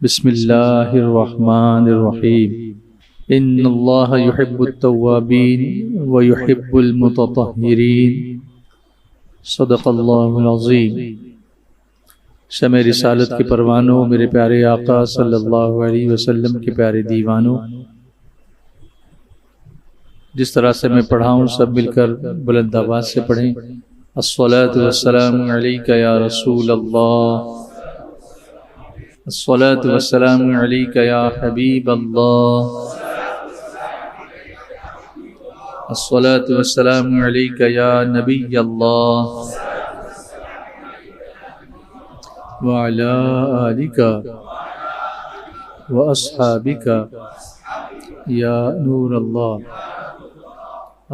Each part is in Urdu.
بسم اللہ الرحمن الرحیم ان اللہ یحب التوابین ویحب المتطہرین صدق اللہ العظیم۔ شمع رسالت کے پروانوں، میرے پیارے آقا صلی اللہ علیہ وسلم کے پیارے دیوانوں، جس طرح سے میں پڑھا ہوں سب مل کر بلند آواز سے پڑھیں۔ الصلاۃ والسلام علیک یا رسول اللہ، الصلاۃ والسلام علیک یا حبیب اللہ، الصلاۃ والسلام علیک یا نبی اللہ، وعلی آلک واصحابک یا نور اللہ۔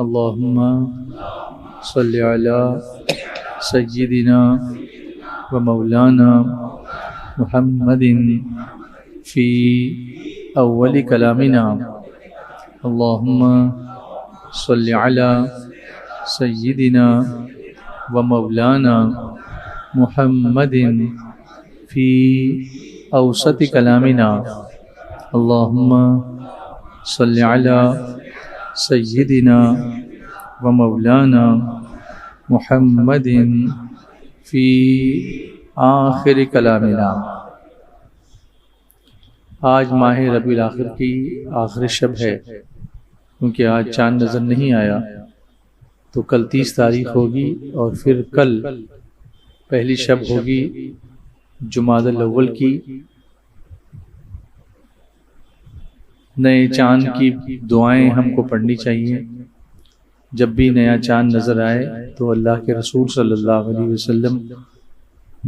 اللہم صلی علی سیدنا و مولانا محمد فی اول کلامنا، اللہم صلی علی سیدنا و مولانا محمد فی اوسط کلامنا، اللہم صلی علی سیدنا و مولانا محمد فی آخر کلامنا۔ آج ماہ ربیع الاخر کی آخری شب ہے، کیونکہ آج چاند نظر نہیں آیا، تو کل 30 تاریخ ہوگی اور پھر کل پہلی شب ہوگی جمادی الاول کی۔ نئے چاند کی دعائیں ہم کو پڑھنی چاہیے۔ جب بھی نیا چاند نظر آئے تو اللہ کے رسول صلی اللہ علیہ وسلم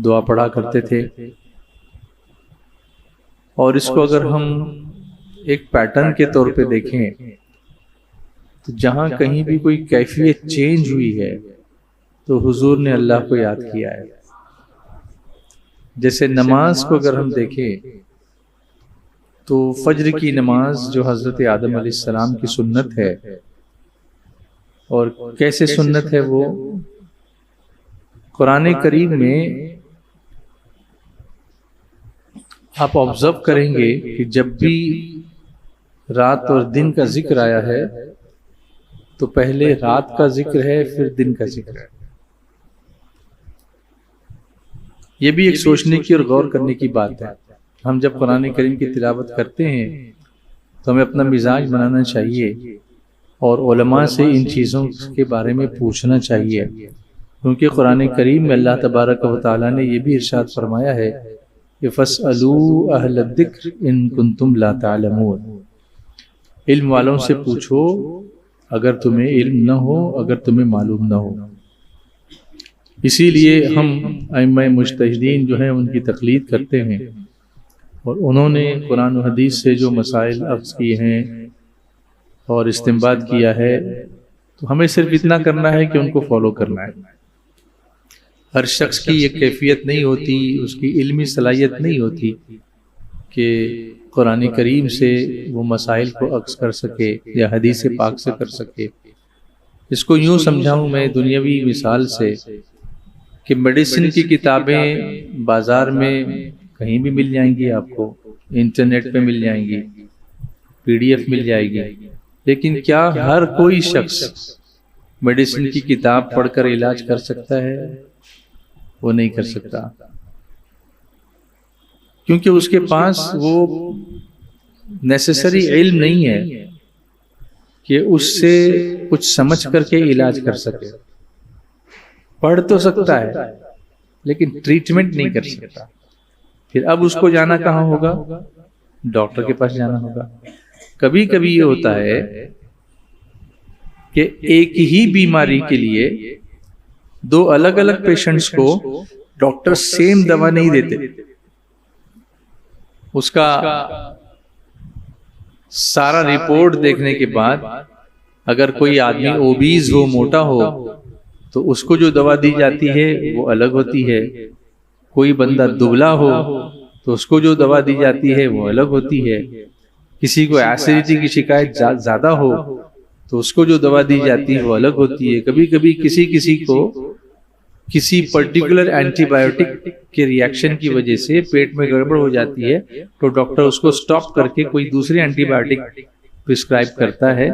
دعا پڑھا کرتے تھے، اور اس کو اگر ہم ایک پیٹرن کے طور پہ دیکھیں تو جہاں کہیں بھی کوئی کیفیت چینج ہوئی ہے تو حضور نے اللہ کو یاد کیا ہے۔ جیسے نماز کو اگر ہم دیکھیں تو فجر کی نماز جو حضرت آدم علیہ السلام کی سنت ہے، اور کیسے سنت ہے وہ قرآن کریم میں آپ آبزرو کریں گے کہ جب بھی رات اور دن کا ذکر آیا ہے تو پہلے رات کا ذکر ہے، پھر دن کا ذکر ہے۔ یہ بھی ایک سوچنے کی اور غور کرنے کی بات ہے۔ ہم جب قرآن کریم کی تلاوت کرتے ہیں تو ہمیں اپنا مزاج بنانا چاہیے، اور علماء سے ان چیزوں کے بارے میں پوچھنا چاہیے، کیونکہ قرآن کریم میں اللہ تبارک و تعالیٰ نے یہ بھی ارشاد فرمایا ہے کہ فَاسْأَلُوا أَهْلَ الذِّكْرِ إِن كُنتُمْ لَا تَعْلَمُونَ، علم والوں سے پوچھو اگر تمہیں علم نہ ہو، اگر تمہیں معلوم نہ ہو۔ اسی لیے ہم ائمہ مجتہدین جو ہیں ان کی تقلید کرتے ہیں، اور انہوں نے قرآن و حدیث سے جو مسائل اخذ کیے ہیں اور استنباط کیا ہے، تو ہمیں صرف اتنا کرنا ہے کہ ان کو فالو کرنا ہے۔ ہر شخص کی یہ کیفیت نہیں ہوتی، اس کی علمی صلاحیت نہیں ہوتی کہ قرآن کریم سے وہ مسائل کو اخذ کر سکے یا حدیث پاک سے کر سکے۔ اس کو یوں سمجھاؤں میں دنیاوی مثال سے کہ میڈیسن کی کتابیں بازار میں کہیں بھی مل جائیں گی، آپ کو انٹرنیٹ پہ مل جائیں گی، PDF مل جائے گی، لیکن کیا ہر کوئی شخص میڈیسن کی کتاب پڑھ کر علاج کر سکتا ہے؟ وہ نہیں کر سکتا، کیونکہ اس کے پاس وہ نیسیسری علم نہیں ہے کہ اس سے کچھ سمجھ کر کے علاج کر سکے۔ پڑھ تو سکتا ہے لیکن ٹریٹمنٹ نہیں کر سکتا۔ پھر اب اس کو جانا کہاں ہوگا؟ ڈاکٹر کے پاس جانا ہوگا۔ کبھی کبھی یہ ہوتا ہے کہ ایک ہی بیماری کے لیے دو الگ الگ پیشنٹس کو ڈاکٹر سیم دوا نہیں دیتے۔ اس کا سارا رپورٹ دیکھنے کے بعد اگر کوئی آدمی اوبیز ہو، موٹا ہو، تو اس کو جو دوا دی جاتی ہے وہ الگ ہوتی ہے۔ کوئی بندہ دبلا ہو تو اس کو جو دوا دی جاتی ہے وہ الگ ہوتی ہے۔ کسی کو ایسیڈیٹی کی شکایت زیادہ ہو تو اس کو جو دوا دی جاتی ہے وہ الگ ہوتی ہے۔ کبھی کبھی کسی کو کسی پرٹیکولر اینٹی بایوٹک کے ریئیکشن کی وجہ سے پیٹ میں گڑبڑ ہو جاتی ہے تو ڈاکٹر اس کو سٹاپ کر کے کوئی دوسری اینٹی بایوٹک پرسکرائب کرتا ہے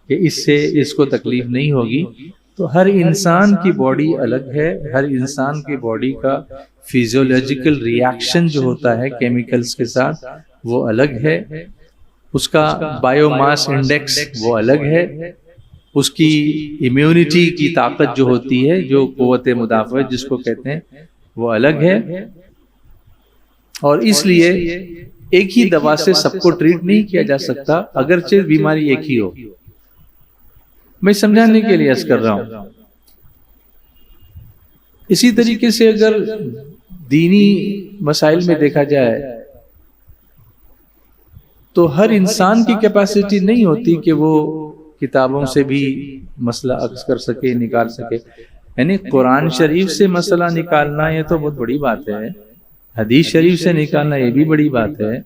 کہ اس سے اس کو تکلیف نہیں ہوگی. تو ہر انسان کی باڈی الگ ہے, ہر انسان کی باڈی کا فیزیولوجیکل ریئیکشن جو ہوتا ہے کیمیکلز کے ساتھ وہ الگ ہے, اس کا بایو ماس انڈیکس وہ الگ ہے, اس کی امیونٹی کی طاقت جو ہوتی ہے, جو قوت مدافعت جس کو کہتے ہیں, وہ الگ ہے. اور اس لیے ایک ہی دوا سے سب کو ٹریٹ نہیں کیا جا سکتا اگرچہ بیماری ایک ہی ہو. میں سمجھانے کے لیے عرض کر رہا ہوں. اسی طریقے سے اگر دینی مسائل میں دیکھا جائے تو ہر انسان کی کیپیسٹی نہیں ہوتی کہ وہ کتابوں سے بھی مسئلہ اخذ کر سکے, نکال سکے. یعنی قرآن شریف سے مسئلہ نکالنا یہ تو بہت بڑی بات ہے, حدیث شریف سے نکالنا یہ بھی بڑی بات ہے.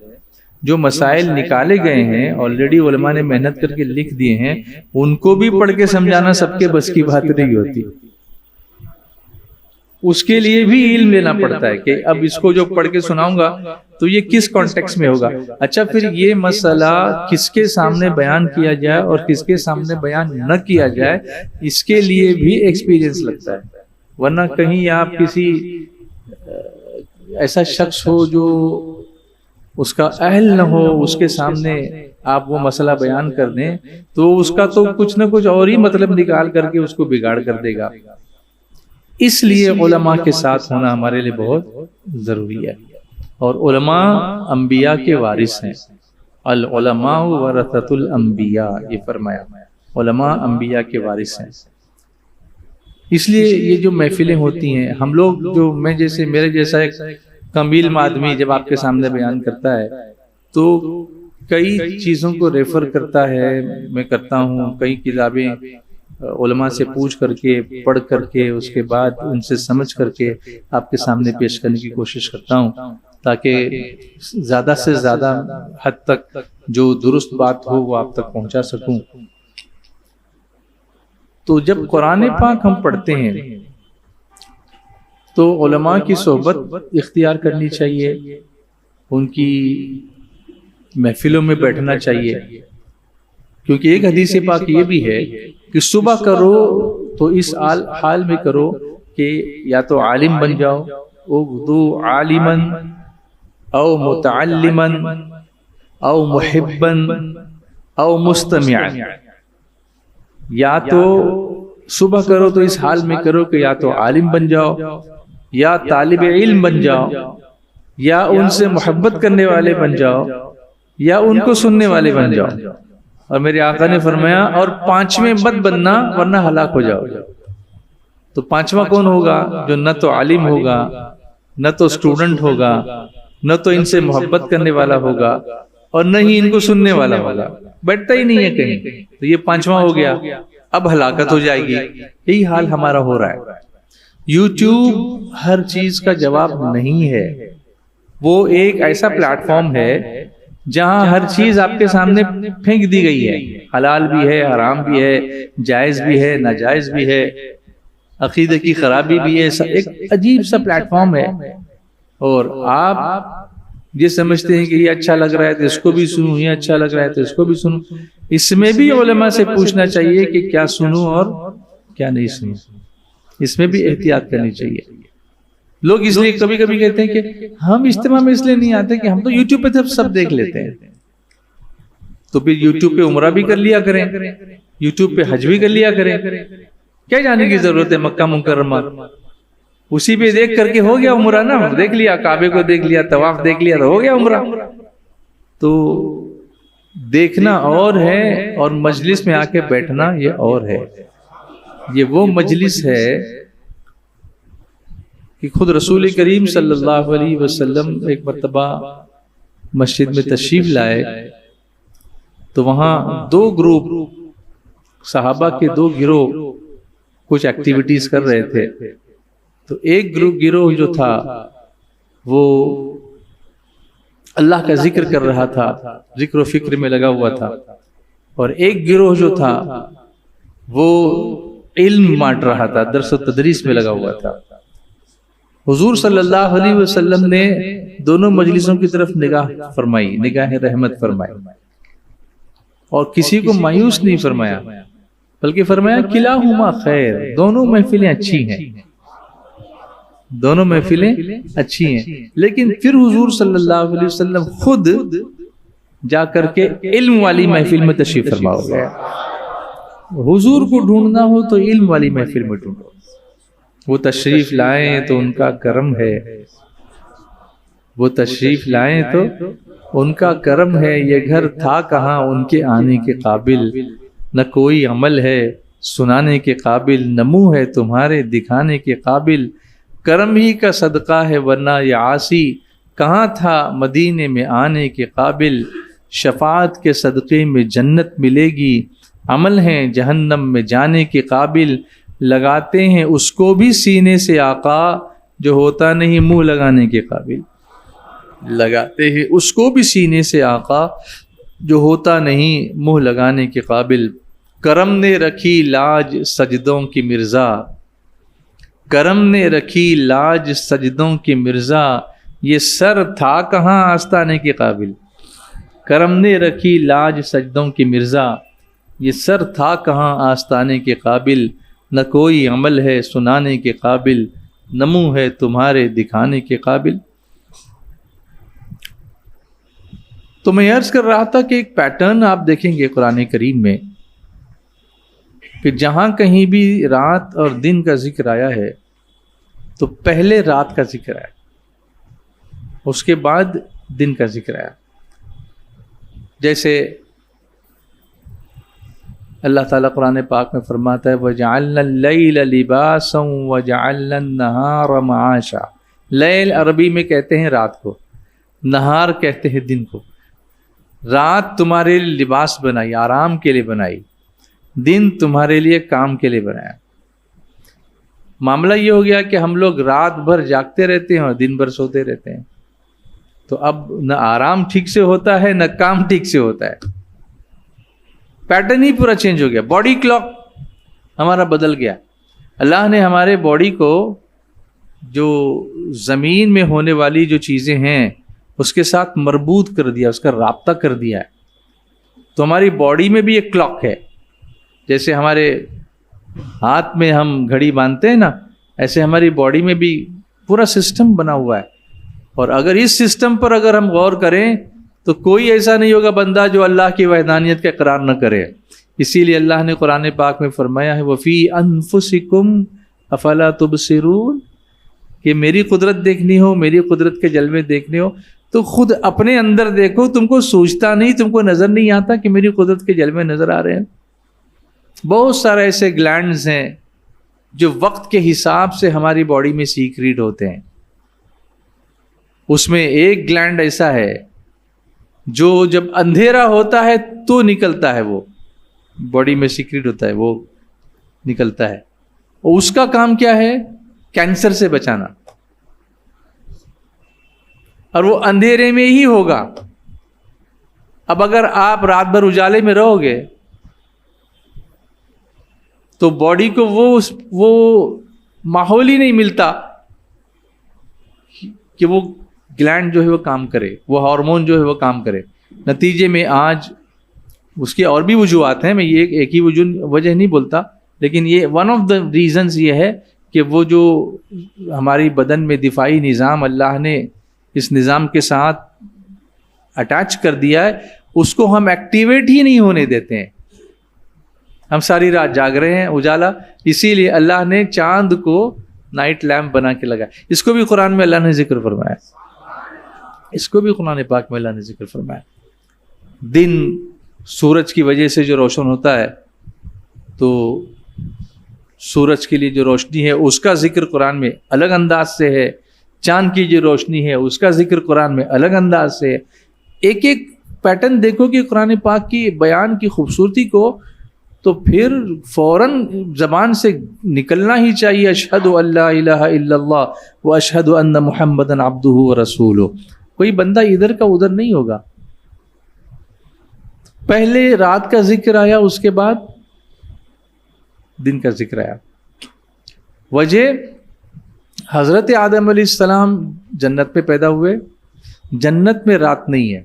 جو مسائل نکالے گئے ہیں آلریڈی علماء نے محنت کر کے لکھ دیے ہیں, ان کو بھی پڑھ کے سمجھانا سب کے بس کی بات نہیں ہوتی. اس کے لیے بھی علم لینا پڑتا ہے کہ اب اس کو جو پڑھ کے سناؤں گا تو یہ کس کانٹیکس میں ہوگا. اچھا پھر یہ مسئلہ کس کے سامنے بیان کیا جائے اور کس کے سامنے بیان نہ کیا جائے, اس کے لیے بھی ایکسپیرینس لگتا ہے. ورنہ کہیں آپ کسی ایسا شخص ہو جو اس کا اہل نہ ہو, اس کے سامنے آپ وہ مسئلہ بیان کر دیں تو اس کا تو کچھ نہ کچھ اور ہی مطلب نکال کر کے اس کو بگاڑ کر دے گا. اس لیے علماء کے ساتھ ہونا ہمارے لیے بہت ضروری ہے. اور علماء انبیاء کے وارث ہیں. العلماء ورثۃ الانبیاء, یہ فرمایا, علماء انبیاء کے وارث ہیں. اس لیے یہ جو محفلیں ہوتی ہیں, ہم لوگ جو میں جیسے میرے جیسا ایک کم علم آدمی جب آپ کے سامنے بیان کرتا ہے تو کئی چیزوں کو ریفر کرتا ہے, میں کرتا ہوں, کئی کتابیں علماء سے پوچھ کر کے, پڑھ کر کے, اس کے بعد ان سے سمجھ کر کے آپ کے سامنے پیش کرنے کی کوشش کرتا ہوں تاکہ زیادہ سے زیادہ حد تک جو درست بات ہو وہ آپ تک پہنچا سکوں. تو جب قرآن پاک ہم پڑھتے ہیں تو علماء کی صحبت اختیار کرنی چاہیے, ان کی محفلوں میں بیٹھنا چاہیے. کیونکہ ایک حدیث پاک یہ بھی ہے کہ صبح کرو تو اس حال میں کرو کہ یا تو عالم بن جاؤ, اغدو عالما او متعلما او محبا او مستمعا. یا تو صبح کرو تو اس حال میں کرو کہ یا تو عالم بن جاؤ, یا طالب علم بن جاؤ, یا ان سے محبت کرنے والے بن جاؤ, یا ان کو سننے والے بن جاؤ. اور میرے آقا نے فرمایا اور پانچویں مت بننا ورنہ ہلاک ہو جاؤ. تو پانچواں کون ہوگا؟ جو نہ تو عالم ہوگا, نہ تو اسٹوڈنٹ ہوگا, نہ تو ان سے محبت کرنے والا ہوگا, اور نہ ہی ان کو سننے والا ہوگا, بیٹھتا ہی نہیں ہے کہیں. تو یہ پانچواں ہو گیا, اب ہلاکت ہو جائے گی. یہی حال ہمارا ہو رہا ہے. یوٹیوب ہر چیز کا جواب نہیں ہے, وہ ایک ایسا پلیٹ فارم ہے جہاں ہر چیز آپ کے سامنے پھینک دی گئی ہے. حلال بھی ہے, حرام بھی ہے, جائز بھی ہے, ناجائز بھی ہے, عقیدے کی خرابی بھی ہے. ایک عجیب سا پلیٹ فارم ہے, اور آپ یہ سمجھتے ہیں کہ یہ اچھا لگ رہا ہے تو اس کو بھی سنوں, یہ اچھا لگ رہا ہے تو اس کو بھی سنوں. اس میں بھی علماء سے پوچھنا چاہیے کہ کیا سنوں اور کیا نہیں سنوں. اس میں بھی احتیاط کرنی چاہیے. لوگ اس لیے کبھی کبھی کہتے ہیں کہ ہم اجتماع میں اس لیے نہیں آتے کہ ہم تو یوٹیوب پہ سب دیکھ لیتے ہیں. تو پھر یوٹیوب پہ عمرہ بھی کر لیا کریں, یوٹیوب پہ حج بھی کر لیا کریں. کیا جانے کی ضرورت ہے مکہ مکرمہ؟ اسی پہ دیکھ کر کے ہو گیا عمرہ نا. دیکھ لیا, کعبے کو دیکھ لیا, طواف دیکھ لیا تو ہو گیا عمرہ. تو دیکھنا اور ہے اور مجلس میں آ کے بیٹھنا یہ اور ہے. یہ وہ مجلس ہے کہ خود رسول کریم صلی اللہ علیہ وسلم ایک مرتبہ مسجد میں تشریف لائے تو وہاں دو گروپ صحابہ کے دو گروہ کچھ ایکٹیویٹیز کر رہے تھے. تو ایک گروہ جو تھا وہ اللہ کا ذکر کر رہا تھا, ذکر و فکر میں لگا ہوا تھا, اور ایک گروہ جو تھا وہ علم بانٹ رہا تھا، درس و تدریس میں لگا ہوا تھا۔ حضور صلی اللہ علیہ وسلم نے دونوں مجلسوں کی طرف نگاہ فرمائی، نگاہ رحمت فرمائی، اور کسی کو مایوس نہیں فرمایا، بلکہ فرمایا کلاہما خیر، دونوں محفلیں اچھی ہیں، دونوں محفلیں اچھی ہیں۔ لیکن پھر حضور صلی اللہ علیہ وسلم خود جا کر کے علم والی محفل میں تشریف فرما ہو گیا۔ حضور کو ڈھونڈنا ہو تو علم والی محفل میں ڈھونڈو، وہ تشریف لائیں تو ان کا کرم ہے، وہ تشریف لائیں تو ان کا کرم ہے۔ یہ گھر تھا کہاں ان کے آنے کے قابل، نہ کوئی عمل ہے سنانے کے قابل، نہ منہ ہے تمہارے دکھانے کے قابل، کرم ہی کا صدقہ ہے ورنہ یہ عاصی، کہاں تھا مدینے میں آنے کے قابل، شفاعت کے صدقے میں جنت ملے گی، عمل ہیں جہنم میں جانے کے قابل، لگاتے ہیں اس کو بھی سینے سے آقا جو ہوتا نہیں منہ لگانے کے قابل، لگاتے ہیں اس کو بھی سینے سے آقا جو ہوتا نہیں منہ لگانے کے قابل، کرم نے رکھی لاج سجدوں کی مرزا، کرم نے رکھی لاج سجدوں کی مرزا، یہ سر تھا کہاں آستانے کے قابل، کرم نے رکھی لاج سجدوں کی مرزا، یہ سر تھا کہاں آستانے کے قابل، نہ کوئی عمل ہے سنانے کے قابل، نہ منہ ہے تمہارے دکھانے کے قابل۔ تو میں عرض کر رہا تھا کہ ایک پیٹرن آپ دیکھیں گے قرآن کریم میں کہ جہاں کہیں بھی رات اور دن کا ذکر آیا ہے تو پہلے رات کا ذکر آیا، اس کے بعد دن کا ذکر آیا۔ جیسے اللہ تعالیٰ قرآن پاک میں فرماتا ہے وَجَعَلْنَا اللَّيْلَ لِبَاسًا وَجَعَلْنَا النَّهَارَ مَعَاشًا، لیل عربی میں کہتے ہیں رات کو، نہار کہتے ہیں دن کو۔ رات تمہارے لیے لباس بنائی، آرام کے لیے بنائی، دن تمہارے لیے کام کے لیے بنایا۔ معاملہ یہ ہو گیا کہ ہم لوگ رات بھر جاگتے رہتے ہیں اور دن بھر سوتے رہتے ہیں، تو اب نہ آرام ٹھیک سے ہوتا ہے نہ کام ٹھیک سے ہوتا ہے، پیٹرن ہی پورا چینج ہو گیا، باڈی کلاک ہمارا بدل گیا۔ اللہ نے ہمارے باڈی کو جو زمین میں ہونے والی جو چیزیں ہیں اس کے ساتھ مربوط کر دیا، اس کا رابطہ کر دیا ہے، تو ہماری باڈی میں بھی ایک کلاک ہے۔ جیسے ہمارے ہاتھ میں ہم گھڑی باندھتے ہیں نا، ایسے ہماری باڈی میں بھی پورا سسٹم بنا ہوا ہے، اور اگر اس سسٹم پر اگر ہم غور کریں تو کوئی ایسا نہیں ہوگا بندہ جو اللہ کی وحدانیت کا اقرار نہ کرے۔ اسی لیے اللہ نے قرآن پاک میں فرمایا ہے وَفِي أَنفُسِكُمْ أَفَلَا تُبْصِرُونَ، کہ میری قدرت دیکھنی ہو، میری قدرت کے جلوے دیکھنے ہو تو خود اپنے اندر دیکھو، تم کو سوچتا نہیں، تم کو نظر نہیں آتا کہ میری قدرت کے جلوے نظر آ رہے ہیں۔ بہت سارے ایسے گلینڈز ہیں جو وقت کے حساب سے ہماری باڈی میں سیکریٹ ہوتے ہیں۔ اس میں ایک گلینڈ ایسا ہے جو جب اندھیرا ہوتا ہے تو نکلتا ہے، وہ باڈی میں سیکریٹ ہوتا ہے، وہ نکلتا ہے، اور اس کا کام کیا ہے؟ کینسر سے بچانا، اور وہ اندھیرے میں ہی ہوگا۔ اب اگر آپ رات بھر اجالے میں رہو گے تو باڈی کو وہ ماحول ہی نہیں ملتا کہ وہ گلینڈ جو ہے وہ کام کرے، وہ ہارمون جو ہے وہ کام کرے۔ نتیجے میں آج اس کی اور بھی وجوہات ہیں، میں یہ ایک ہی وجہ نہیں بولتا، لیکن یہ ون آف دا ریزنز یہ ہے کہ وہ جو ہماری بدن میں دفاعی نظام اللہ نے اس نظام کے ساتھ اٹیچ کر دیا ہے، اس کو ہم ایکٹیویٹ ہی نہیں ہونے دیتے ہیں۔ ہم ساری رات جاگ رہے ہیں اجالا، اسی لیے اللہ نے چاند کو نائٹ لیمپ بنا کے لگایا۔ اس کو بھی قرآن میں اللہ نے ذکر فرمایا، اس کو بھی قرآن پاک میں اللہ نے ذکر فرمایا۔ دن سورج کی وجہ سے جو روشن ہوتا ہے، تو سورج کے لیے جو روشنی ہے اس کا ذکر قرآن میں الگ انداز سے ہے، چاند کی جو روشنی ہے اس کا ذکر قرآن میں الگ انداز سے ہے۔ ایک ایک پیٹرن دیکھو کہ قرآن پاک کی بیان کی خوبصورتی کو، تو پھر فوراً زبان سے نکلنا ہی چاہیے اشہد ان لا الہ الا اللہ و اشہد ان محمدًا عبدہ و رسولہ۔ کوئی بندہ ادھر کا ادھر نہیں ہوگا۔ پہلے رات کا ذکر آیا، اس کے بعد دن کا ذکر آیا. وجہ حضرت آدم علیہ السلام جنت میں پیدا ہوئے. جنت میں رات نہیں ہے,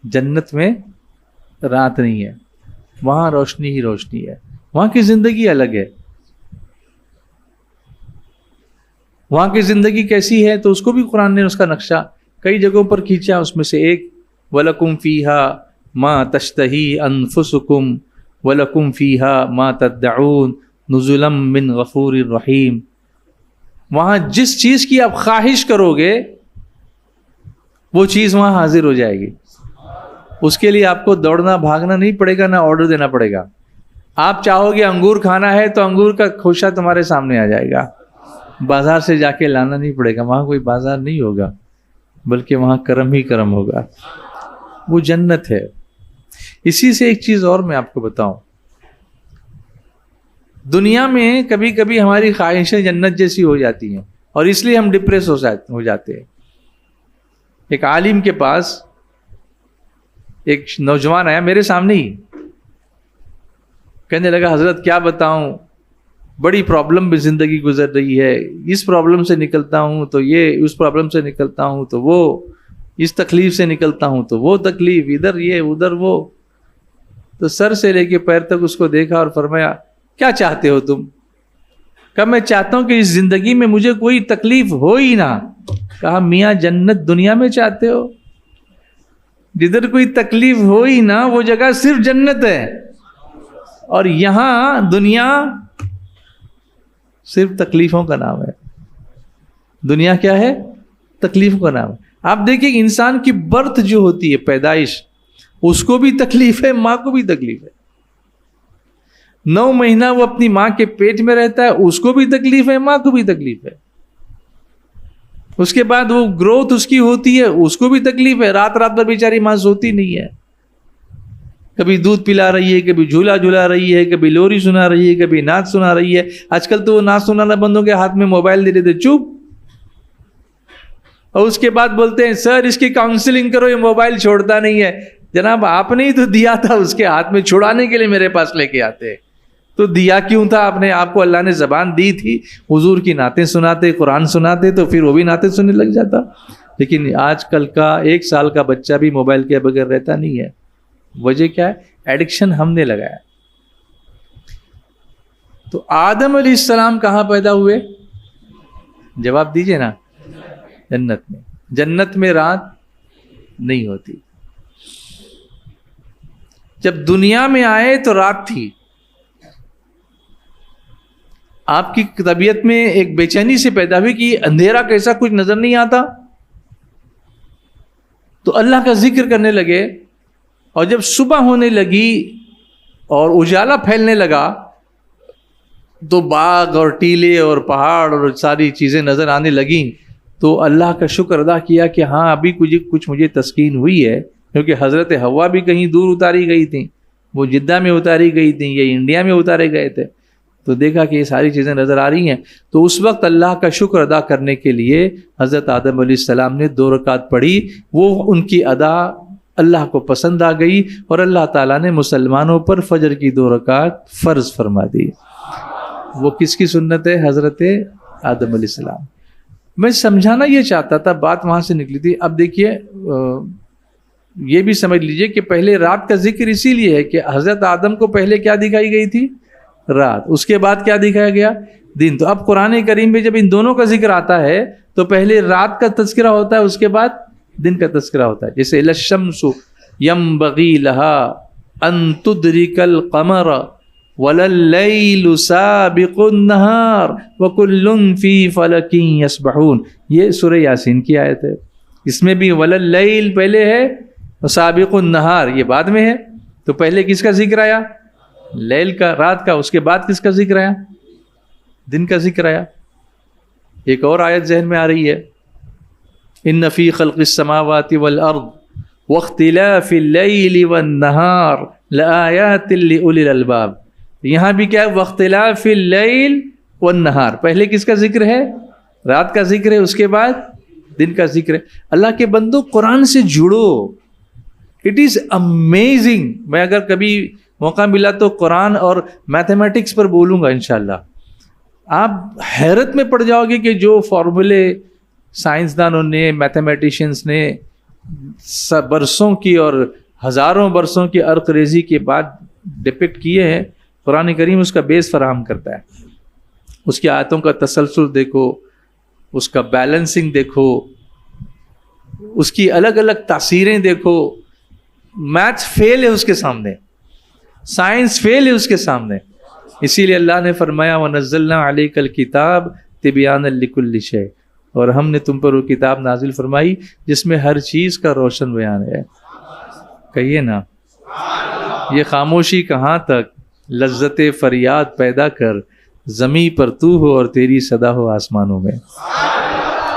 جنت میں رات نہیں ہے, وہاں روشنی ہی روشنی ہے. وہاں کی زندگی الگ ہے. وہاں کی زندگی کیسی ہے تو اس کو بھی قرآن نے اس کا نقشہ کئی جگہوں پر کھینچا. اس میں سے ایک وَلَكُمْ فِيهَا مَا تَشْتَهِي أَنفُسُكُمْ وَلَكُمْ فِيهَا مَا تَدَّعُونَ نُزُلًا مِّن غَفُورٍ رَحِيمٍ. وہاں جس چیز کی آپ خواہش کرو گے وہ چیز وہاں حاضر ہو جائے گی. اس کے لیے آپ کو دوڑنا بھاگنا نہیں پڑے گا, نہ آرڈر دینا پڑے گا. آپ چاہو گے انگور کھانا ہے تو انگور کا خوشہ تمہارے سامنے آ جائے گا. بازار سے جا کے لانا نہیں پڑے گا. وہاں کوئی بازار نہیں ہوگا, بلکہ وہاں کرم ہی کرم ہوگا. وہ جنت ہے. اسی سے ایک چیز اور میں آپ کو بتاؤں, دنیا میں کبھی کبھی ہماری خواہشیں جنت جیسی ہو جاتی ہیں اور اس لیے ہم ڈپریس ہو جاتے ہیں. ایک عالم کے پاس ایک نوجوان آیا میرے سامنے ہی, کہنے لگا حضرت کیا بتاؤں, بڑی پرابلم بھی زندگی گزر رہی ہے. اس پرابلم سے نکلتا ہوں تو یہ, اس پرابلم سے نکلتا ہوں تو وہ, اس تکلیف سے نکلتا ہوں تو وہ تکلیف, ادھر یہ ادھر وہ. تو سر سے لے کے پیر تک اس کو دیکھا اور فرمایا کیا چاہتے ہو تم؟ کہا میں چاہتا ہوں کہ اس زندگی میں مجھے کوئی تکلیف ہو ہی نہ. کہا میاں جنت دنیا میں چاہتے ہو؟ جدھر کوئی تکلیف ہو ہی نہ وہ جگہ صرف جنت ہے, اور یہاں دنیا صرف تکلیفوں کا نام ہے. دنیا کیا ہے؟ تکلیفوں کا نام ہے. آپ دیکھیں انسان کی برتھ جو ہوتی ہے, پیدائش, اس کو بھی تکلیف ہے, ماں کو بھی تکلیف ہے. 9 مہینہ وہ اپنی ماں کے پیٹ میں رہتا ہے, اس کو بھی تکلیف ہے, ماں کو بھی تکلیف ہے. اس کے بعد وہ گروتھ اس کی ہوتی ہے, اس کو بھی تکلیف ہے. رات رات بھر بیچاری ماں سوتی نہیں ہے, کبھی دودھ پلا رہی ہے, کبھی جھولا جھلا رہی ہے, کبھی لوری سنا رہی ہے, کبھی نعت سنا رہی ہے. آج کل تو وہ نعت سنانا بندوں کے ہاتھ میں موبائل دے دیتے, چپ. اور اس کے بعد بولتے ہیں سر اس کی کاؤنسلنگ کرو, یہ موبائل چھوڑتا نہیں ہے. جناب آپ نے ہی تو دیا تھا اس کے ہاتھ میں, چھڑانے کے لیے میرے پاس لے کے آتے. تو دیا کیوں تھا آپ نے؟ آپ کو اللہ نے زبان دی تھی, حضور کی نعتیں سناتے, قرآن سناتے, تو پھر وہ بھی نعتیں سننے لگ جاتا. لیکن آج کل کا 1 سال کا بچہ بھی موبائل کے بغیر رہتا نہیں ہے. وجہ کیا ہے؟ ایڈکشن ہم نے لگایا. تو آدم علیہ السلام کہاں پیدا ہوئے؟ جواب دیجئے نا. جنت میں. جنت میں رات نہیں ہوتی. جب دنیا میں آئے تو رات تھی. آپ کی طبیعت میں ایک بے چینی سے پیدا ہوئی کہ اندھیرا کیسا, کچھ نظر نہیں آتا. تو اللہ کا ذکر کرنے لگے, اور جب صبح ہونے لگی اور اجالا پھیلنے لگا تو باغ اور ٹیلے اور پہاڑ اور ساری چیزیں نظر آنے لگیں. تو اللہ کا شکر ادا کیا کہ ہاں ابھی کچھ مجھے تسکین ہوئی ہے, کیونکہ حضرت حوا بھی کہیں دور اتاری گئی تھیں, وہ جدہ میں اتاری گئی تھیں, یہ انڈیا میں اتارے گئے تھے. تو دیکھا کہ یہ ساری چیزیں نظر آ رہی ہیں. تو اس وقت اللہ کا شکر ادا کرنے کے لیے حضرت آدم علیہ السلام نے 2 رکعت پڑھی. وہ ان کی ادا اللہ کو پسند آ گئی, اور اللہ تعالیٰ نے مسلمانوں پر فجر کی 2 رکعت فرض فرما دی. وہ کس کی سنت ہے؟ حضرت آدم علیہ السلام. میں سمجھانا یہ چاہتا تھا, بات وہاں سے نکلی تھی. اب دیکھیے یہ بھی سمجھ لیجئے کہ پہلے رات کا ذکر اسی لیے ہے کہ حضرت آدم کو پہلے کیا دکھائی گئی تھی؟ رات. اس کے بعد کیا دکھایا گیا؟ دن. تو اب قرآن کریم میں جب ان دونوں کا ذکر آتا ہے تو پہلے رات کا تذکرہ ہوتا ہے, اس کے بعد دن کا تذکرہ ہوتا ہے. جیسے الشمس ينبغي لها ان تدرك القمر ولا الليل سابق النهار وكل في فلك يسبحون. یہ سورہ یاسین کی آیت ہے. اس میں بھی ولا اللیل پہلے ہے اور سابق النہار یہ بعد میں ہے. تو پہلے کس کا ذکر آیا؟ لیل کا, رات کا. اس کے بعد کس کا ذکر آیا؟ دن کا ذکر آیا. ایک اور آیت ذہن میں آ رہی ہے, ان فی خلق السماوات والارض واختلاف اللیل والنہار لآیات لأولی الالباب. یہاں بھی کیا ہے؟ واختلاف اللیل والنہار. پہلے کس کا ذکر ہے؟ رات کا ذکر ہے, اس کے بعد دن کا ذکر ہے. اللہ کے بندو قرآن سے جڑو. It is amazing. میں اگر کبھی موقع ملا تو قرآن اور میتھمیٹکس پر بولوں گا انشاءاللہ. آپ حیرت میں پڑ جاؤ گے کہ جو فارمولے سائنسدانوں نے، میتھمیٹیشینس نے برسوں کی اور ہزاروں برسوں کی عرق ریزی کے بعد ڈپکٹ کیے ہیں، قرآن کریم اس کا بیس فراہم کرتا ہے. اس کی آیتوں کا تسلسل دیکھو، اس کا بیلنسنگ دیکھو، اس کی الگ الگ تاثیریں دیکھو. میتھ فیل ہے اس کے سامنے، سائنس فیل ہے اس کے سامنے. اسی لیے اللہ نے فرمایا وَنَزَّلْنَا عَلَيْكَ الْكِتَابَ تِبْيَانًا لِكُلِّ شَيْءٍ، اور ہم نے تم پر وہ کتاب نازل فرمائی جس میں ہر چیز کا روشن بیان ہے. کہیے نا، یہ خاموشی کہاں تک، لذت فریاد پیدا کر، زمیں پر تو ہو اور تیری صدا ہو آسمانوں میں.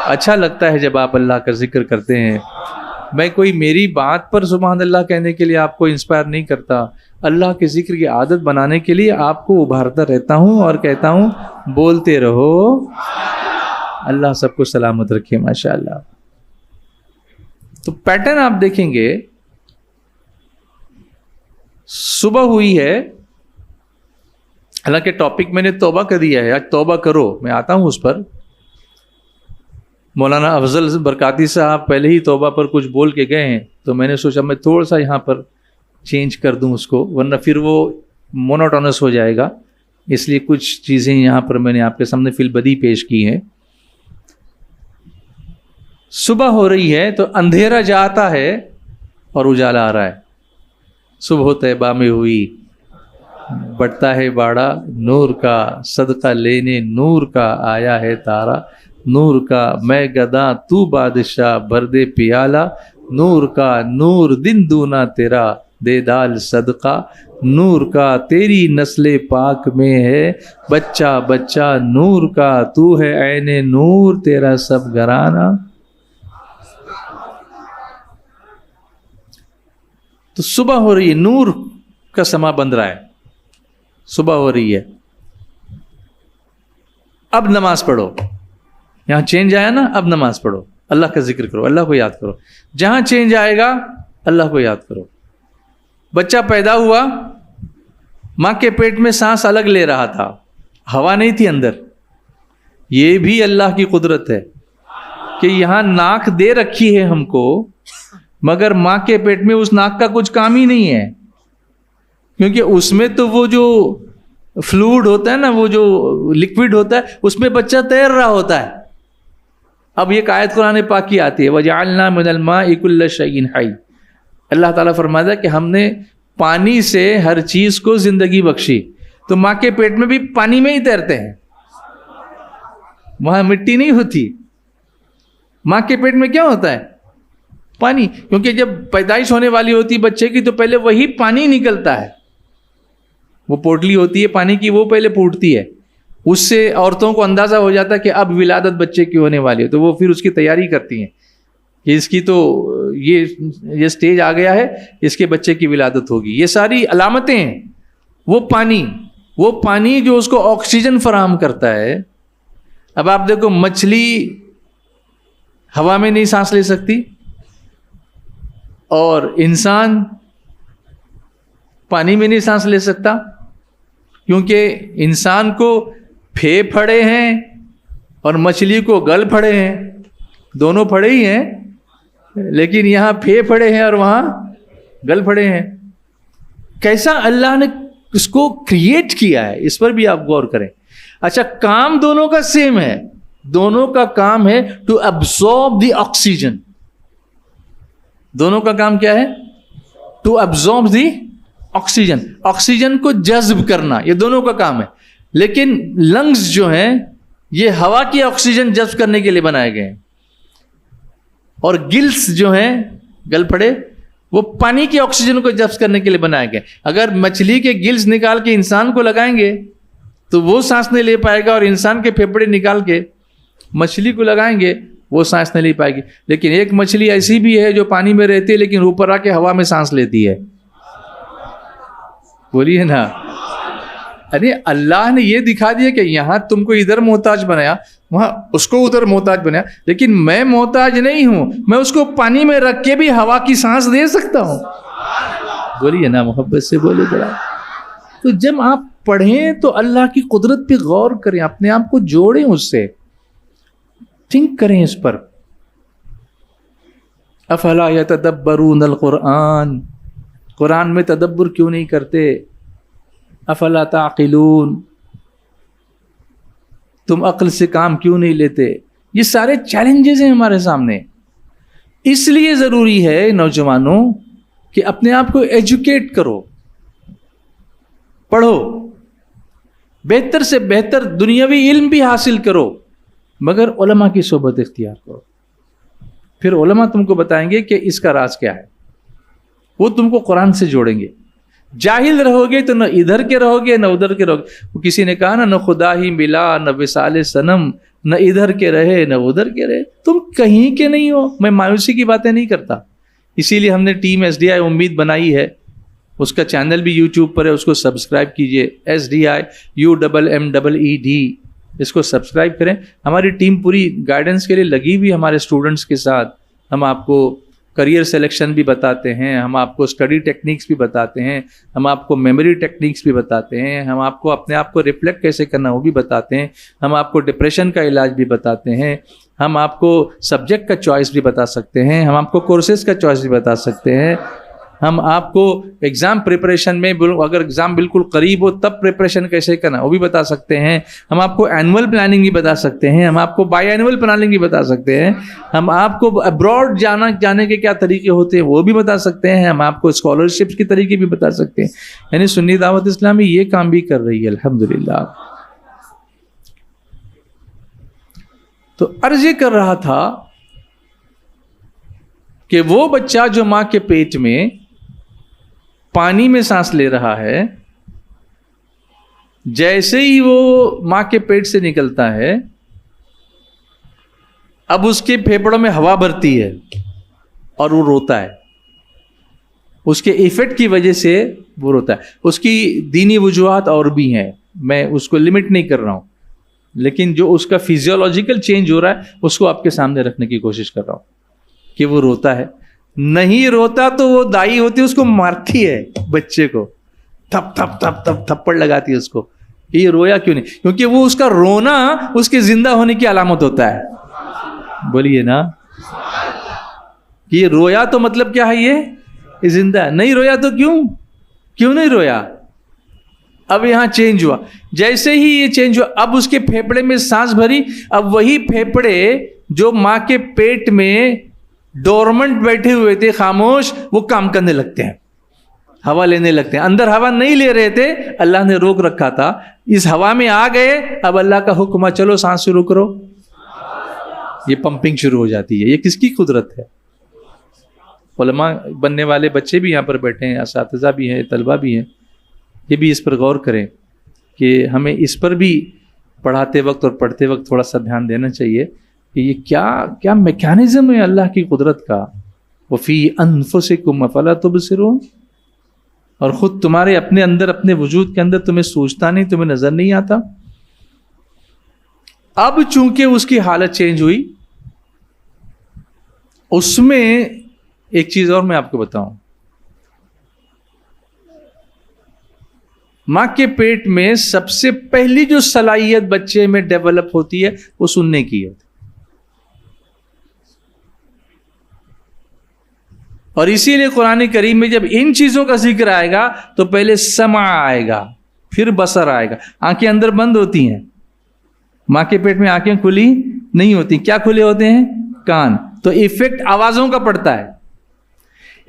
اچھا لگتا ہے جب آپ اللہ کا ذکر کرتے ہیں. میں کوئی میری بات پر سبحان اللہ کہنے کے لیے آپ کو انسپائر نہیں کرتا، اللہ کے ذکر کی عادت بنانے کے لیے آپ کو ابھارتا رہتا ہوں اور کہتا ہوں بولتے رہو. اللہ سب کو سلامت رکھے ماشاءاللہ. تو پیٹرن آپ دیکھیں گے، صبح ہوئی ہے، حالانکہ ٹاپک میں نے توبہ کا دیا ہے، آج توبہ کرو، میں آتا ہوں اس پر. مولانا افضل برکاتی صاحب پہلے ہی توبہ پر کچھ بول کے گئے ہیں، تو میں نے سوچا میں تھوڑا سا یہاں پر چینج کر دوں اس کو، ورنہ پھر وہ مونوٹونس ہو جائے گا. اس لیے کچھ چیزیں یہاں پر میں نے آپ کے سامنے فی البدی پیش کی ہیں. صبح ہو رہی ہے تو اندھیرا جاتا ہے اور اجالا آ رہا ہے. صبح طیبہ میں ہوئی، بڑھتا ہے باڑا نور کا، صدقہ لینے نور کا آیا ہے تارا. نور کا میں گدا تو بادشاہ، بردے پیالہ نور کا، نور دن دونا تیرا دے دال صدقہ. نور کا تیری نسل پاک میں ہے بچہ بچہ نور کا، تو ہے عین نور تیرا سب گھرانہ. تو صبح ہو رہی ہے، نور کا سما بن رہا ہے، صبح ہو رہی ہے. اب نماز پڑھو، یہاں چینج آیا نا، اب نماز پڑھو، اللہ کا ذکر کرو، اللہ کو یاد کرو. جہاں چینج آئے گا اللہ کو یاد کرو. بچہ پیدا ہوا، ماں کے پیٹ میں سانس الگ لے رہا تھا، ہوا نہیں تھی اندر. یہ بھی اللہ کی قدرت ہے کہ یہاں ناک دے رکھی ہے ہم کو، مگر ماں کے پیٹ میں اس ناک کا کچھ کام ہی نہیں ہے، کیونکہ اس میں تو وہ جو فلوئڈ ہوتا ہے نا، وہ جو لکوڈ ہوتا ہے، اس میں بچہ تیر رہا ہوتا ہے. اب یہ آیت قرآن پاک کی آتی ہے وَجَعَلْنَا مِنَ الْمَاءِ كُلَّ شَيْءٍ حَيٍّ. اللہ تعالیٰ فرماتا ہے کہ ہم نے پانی سے ہر چیز کو زندگی بخشی. تو ماں کے پیٹ میں بھی پانی میں ہی تیرتے ہیں، وہاں مٹی نہیں ہوتی. ماں کے پیٹ میں کیا ہوتا ہے؟ پانی. کیونکہ جب پیدائش ہونے والی ہوتی بچے کی تو پہلے وہی پانی نکلتا ہے، وہ پوٹلی ہوتی ہے پانی کی، وہ پہلے پھوٹتی ہے. اس سے عورتوں کو اندازہ ہو جاتا ہے کہ اب ولادت بچے کی ہونے والی ہے، تو وہ پھر اس کی تیاری کرتی ہیں کہ اس کی تو یہ سٹیج آ گیا ہے، اس کے بچے کی ولادت ہوگی. یہ ساری علامتیں ہیں. وہ پانی جو اس کو آکسیجن فراہم کرتا ہے. اب آپ دیکھو، مچھلی ہوا میں نہیں سانس لے سکتی، اور انسان پانی میں نہیں سانس لے سکتا، کیونکہ انسان کو پھے پھڑے ہیں اور مچھلی کو گل پھڑے ہیں. دونوں پھڑے ہی ہیں، لیکن یہاں پھے پھڑے ہیں اور وہاں گل پھڑے ہیں. کیسا اللہ نے اس کو کریٹ کیا ہے، اس پر بھی آپ غور کریں. اچھا، کام دونوں کا سیم ہے، دونوں کا کام ہے ٹو absorb دی آکسیجن. دونوں کا کام کیا ہے؟ To absorb the oxygen, oxygen کو جذب کرنا، یہ دونوں کا کام ہے. لیکن لنگز جو ہیں یہ ہوا کی آکسیجن جذب کرنے کے لیے بنائے گئے ہیں، اور گلس جو ہیں گل پھڑے وہ پانی کی آکسیجن کو جذب کرنے کے لیے بنائے گئے. اگر مچھلی کے گلس نکال کے انسان کو لگائیں گے تو وہ سانس نہیں لے پائے گا، اور انسان کے پھیپھڑے نکال کے مچھلی کو لگائیں گے وہ سانس نہیں لے پائے گی. لیکن ایک مچھلی ایسی بھی ہے جو پانی میں رہتی ہے لیکن اوپر آ کے ہوا میں سانس لیتی ہے. بولیے نا. ارے اللہ نے یہ دکھا دیا کہ یہاں تم کو ادھر محتاج بنایا، وہاں اس کو ادھر محتاج بنایا، لیکن میں محتاج نہیں ہوں، میں اس کو پانی میں رکھ کے بھی ہوا کی سانس دے سکتا ہوں. بولیے نا، محبت سے بولے ذرا. تو جب آپ پڑھیں تو اللہ کی قدرت پہ غور کریں، اپنے آپ کو جوڑیں اس سے، تھنک کریں اس پر. افلا یتدبرون القرآن، قرآن میں تدبر کیوں نہیں کرتے؟ افلا تعقلون، تم عقل سے کام کیوں نہیں لیتے؟ یہ سارے چیلنجز ہیں ہمارے سامنے. اس لیے ضروری ہے نوجوانوں کہ اپنے آپ کو ایجوکیٹ کرو، پڑھو، بہتر سے بہتر دنیاوی علم بھی حاصل کرو، مگر علماء کی صحبت اختیار کرو. پھر علماء تم کو بتائیں گے کہ اس کا راز کیا ہے، وہ تم کو قرآن سے جوڑیں گے. جاہل رہو گے تو نہ ادھر کے رہو گے نہ ادھر کے رہو گے. وہ کسی نے کہا نہ خدا ہی ملا نہ وصال صنم، نہ ادھر کے رہے نہ ادھر کے رہے، تم کہیں کے نہیں ہو. میں مایوسی کی باتیں نہیں کرتا، اسی لیے ہم نے ٹیم SDI امید بنائی ہے. اس کا چینل بھی یوٹیوب پر ہے، اس کو سبسکرائب کیجئے. SDI UMMED، اس کو سبسکرائب کریں. ہماری ٹیم پوری گائیڈنس کے لیے لگی ہوئی ہمارے اسٹوڈنٹس کے ساتھ. ہم آپ کو کریئر سلیکشن بھی بتاتے ہیں، ہم آپ کو اسٹڈی ٹیکنیکس بھی بتاتے ہیں، ہم آپ کو میموری ٹیکنیکس بھی بتاتے ہیں، ہم آپ کو اپنے آپ کو ریفلیکٹ کیسے کرنا وہ بھی بتاتے ہیں، ہم آپ کو ڈپریشن کا علاج بھی بتاتے ہیں، ہم آپ کو سبجیکٹ کا چوائس بھی بتا سکتے ہیں، ہم آپ کو کورسز کا چوائس بھی بتا سکتے ہیں، ہم آپ کو ایگزام پریپریشن میں اگر ایگزام بالکل قریب ہو تب پریپریشن کیسے کرنا وہ بھی بتا سکتے ہیں، ہم آپ کو اینول پلاننگ بھی بتا سکتے ہیں، ہم آپ کو بائی اینول پلاننگ بھی بتا سکتے ہیں، ہم آپ کو ابراڈ جانے کے کیا طریقے ہوتے ہیں وہ بھی بتا سکتے ہیں، ہم آپ کو اسکالرشپس کے طریقے بھی بتا سکتے ہیں. یعنی سنی دعوت اسلامی یہ کام بھی کر رہی ہے الحمدللہ. تو عرض یہ کر رہا تھا کہ وہ بچہ جو ماں کے پیٹ میں پانی میں سانس لے رہا ہے، جیسے ہی وہ ماں کے پیٹ سے نکلتا ہے اب اس کے پھیپھڑوں میں ہوا بھرتی ہے اور وہ روتا ہے. اس کے ایفیکٹ کی وجہ سے وہ روتا ہے. اس کی دینی وجوہات اور بھی ہیں، میں اس کو لمٹ نہیں کر رہا ہوں، لیکن جو اس کا فیزیولوجیکل چینج ہو رہا ہے اس کو آپ کے سامنے رکھنے کی کوشش کر رہا ہوں کہ وہ روتا ہے. نہیں روتا تو وہ دائی ہوتی ہے اس کو مارتی ہے، بچے کو تھپ تھپ تھپ تھپ تھپڑ لگاتی ہے اس کو کہ یہ رویا کیوں نہیں، کیونکہ وہ اس کا رونا اس کے زندہ ہونے کی علامت ہوتا ہے. بولیے نا کہ یہ رویا تو مطلب کیا ہے، یہ زندہ ہے. نہیں رویا تو کیوں نہیں رویا؟ اب یہاں چینج ہوا. جیسے ہی یہ چینج ہوا اب اس کے پھیپڑے میں سانس بھری، اب وہی پھیپڑے جو ماں کے پیٹ میں ڈورمنٹ بیٹھے ہوئے تھے خاموش، وہ کام کرنے لگتے ہیں، ہوا لینے لگتے ہیں. اندر ہوا نہیں لے رہے تھے، اللہ نے روک رکھا تھا، اس ہوا میں آ گئے. اب اللہ کا حکم ہے چلو سانس شروع کرو، یہ پمپنگ شروع ہو جاتی ہے. یہ کس کی قدرت ہے؟ علماء بننے والے بچے بھی یہاں پر بیٹھے ہیں، اساتذہ بھی ہیں، طلبہ بھی ہیں. یہ بھی اس پر غور کریں کہ ہمیں اس پر بھی پڑھاتے وقت اور پڑھتے وقت تھوڑا سا دھیان دینا چاہیے کہ یہ کیا میکینزم ہے اللہ کی قدرت کا. وفی انفسکم افلا تبصرون، اور خود تمہارے اپنے اندر، اپنے وجود کے اندر تمہیں سوچتا نہیں، تمہیں نظر نہیں آتا. اب چونکہ اس کی حالت چینج ہوئی، اس میں ایک چیز اور میں آپ کو بتاؤں، ماں کے پیٹ میں سب سے پہلی جو صلاحیت بچے میں ڈیولپ ہوتی ہے وہ سننے کی ہے. اور اسی لیے قرآن کریم میں جب ان چیزوں کا ذکر آئے گا تو پہلے سمع آئے گا، پھر بصر آئے گا. آنکھیں اندر بند ہوتی ہیں، ماں کے پیٹ میں آنکھیں کھلی نہیں ہوتی. کیا کھلے ہوتے ہیں؟ کان. تو ایفیکٹ آوازوں کا پڑتا ہے.